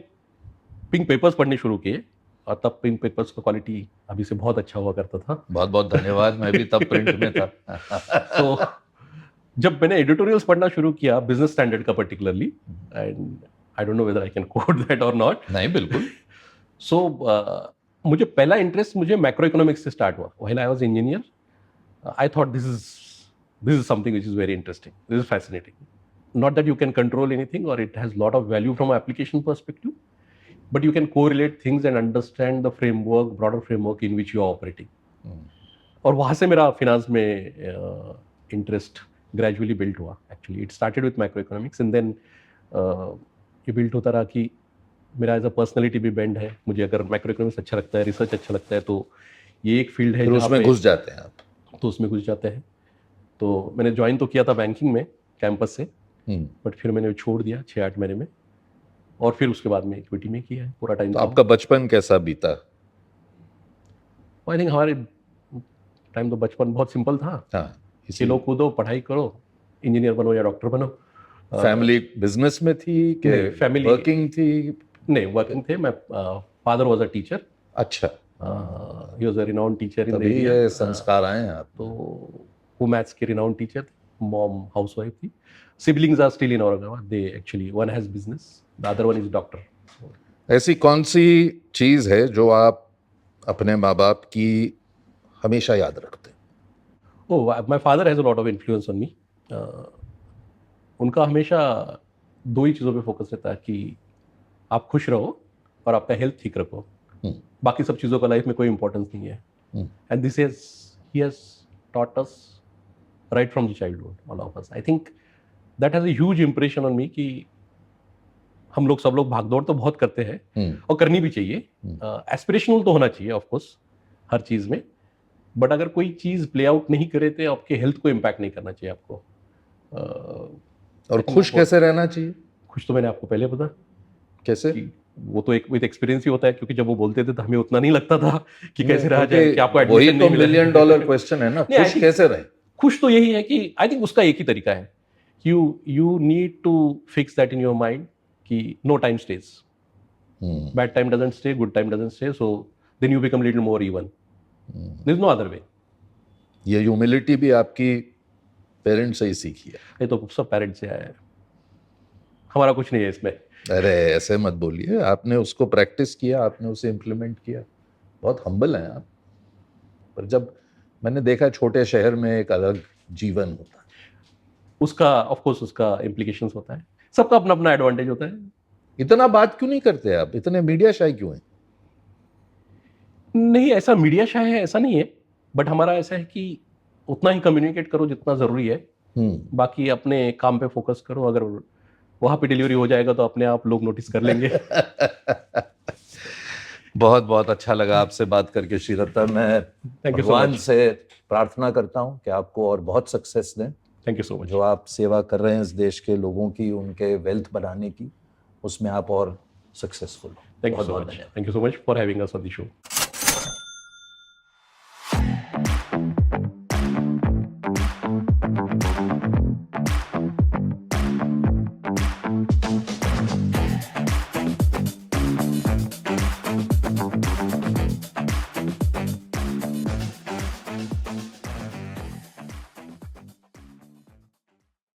पिंक पेपर्स पढ़ने शुरू किए, और तब पिंक पेपर्स का क्वालिटी अभी से बहुत अच्छा हुआ करता था। बहुत बहुत धन्यवाद, मैं भी तब प्रिंट में था। तो जब मैंने एडिटोरियल्स पढ़ना शुरू किया बिजनेस स्टैंडर्ड का particularly, and I don't know whether I can coat that और नॉट। नहीं, बिल्कुल। सो मुझे पहला इंटरेस्ट मुझे मैक्रो इकोनॉमिक्स से स्टार्ट हुआ while I was engineer. I thought this is something which is very interesting, this is fascinating. not that you can control anything or it has lot of value from an application perspective, but you can correlate things and understand the framework, broader framework in which you are operating. और वहाँ से मेरा finance में interest gradually built हुआ. Actually it started with micro economics and then ये built होता रहा कि मेरा एज अ पर्सनैलिटी भी बेंड है. मुझे अगर माइक्रो इकोनॉमिक्स अच्छा लगता है, रिसर्च अच्छा लगता है, तो ये एक फील्ड है फिर जहाँ उसमें पे घुस जाते हैं आप. तो उसमें घुस जाते हैं. तो मैंने ज्वाइन तो किया था बैंकिंग में कैंपस से, बट फिर मैंने छोड़ दिया 6-8 महीने में, और फिर उसके बाद में इक्विटी में किया है पूरा टाइम. तो आपका बचपन कैसा बीता? आई थिंक हमारे टाइम तो बचपन बहुत सिंपल था. हाँ, खेलो कूदो, पढ़ाई करो, इंजीनियर बनो या डॉक्टर बनो. फैमिली बिजनेस में थी कि नहीं, family- वर्किंग थी? नहीं, वर्किंग थे. मैं फादर वाज अ टीचर. अच्छा, he was a renowned teacher in the तभी एरिया. ये संस्कार आए हैं आप. तो वो मैथ्स के रिनाउंड टीचर थे. मॉम हाउसवाइफ थी. Siblings are still in Aurangabad. They actually one has business, the other one is doctor. ऐसी कौन सी चीज है जो आप अपने माँ बाप की हमेशा याद रखते हैं? Oh, my father has a lot of influence on me. उनका हमेशा दो ही चीज़ों पे फोकस रहता है कि आप खुश रहो और आपका हेल्थ ठीक रखो. बाकी सब चीज़ों का लाइफ में कोई इंपॉर्टेंस नहीं है. And this is he has taught us right from the childhood, all of us. I think that has a huge impression on me कि हम लोग सब लोग भागदौड़ तो बहुत करते हैं और करनी भी चाहिए. एस्पिरेशनल तो होना चाहिए ऑफ कोर्स हर चीज़ में, बट अगर कोई चीज़ प्ले आउट नहीं करे तो आपके हेल्थ को इम्पैक्ट नहीं करना चाहिए आपको. और खुश कैसे रहना चाहिए? खुश तो मैंने आपको पहले पता कैसे? कि वो तो एक विद एक्सपीरियंस ही होता है, क्योंकि जब वो बोलते थे तो हमें उतना नहीं लगता था कि कैसे रहा जाए, कि आपको वही एडमिशन तो नहीं मिला. $1 मिलियन क्वेश्चन है ना. नहीं, I खुश think- कैसे रहे? खुश तो यही है कि आई थिंक उसका एक ही तरीका है. You need to fix that in your mind कि no time stays. Bad time doesn't stay, good time doesn't stay, so then you become little more even. There is no other way. ये humility भी आपकी parents से ही सीखी है? ये तो सब पेरेंट्स से आया है, हमारा कुछ नहीं है इसमें. अरे ऐसे मत बोलिए, आपने उसको प्रैक्टिस किया, आपने उसे इम्प्लीमेंट किया. बहुत हम्बल हैं आप. पर जब मैंने देखा छोटे शहर में एक अलग जीवन होता है. उसका ऑफ कोर्स उसका इम्प्लीकेशंस होता है. सबका अपना अपना एडवांटेज होता है. इतना बात क्यों नहीं करते आप? इतने मीडिया शाय क्यों हैं? नहीं, ऐसा मीडिया शाय है ऐसा नहीं है, बट हमारा ऐसा है कि उतना ही कम्युनिकेट करो जितना ज़रूरी है. बाकी अपने काम पे फोकस करो. अगर वहाँ पे डिलीवरी हो जाएगा तो अपने आप लोग नोटिस कर लेंगे. बहुत बहुत अच्छा लगा आपसे बात करके श्रीरत्न. मैं Thank you so भगवान much. से प्रार्थना करता हूँ कि आपको और बहुत सक्सेस दें. Thank you so much. जो आप सेवा कर रहे हैं इस देश के लोगों की, उनके वेल्थ बढ़ाने की, उसमें आप और सक्सेसफुल हो. Thank you so much. Thank you so much for having us on the show.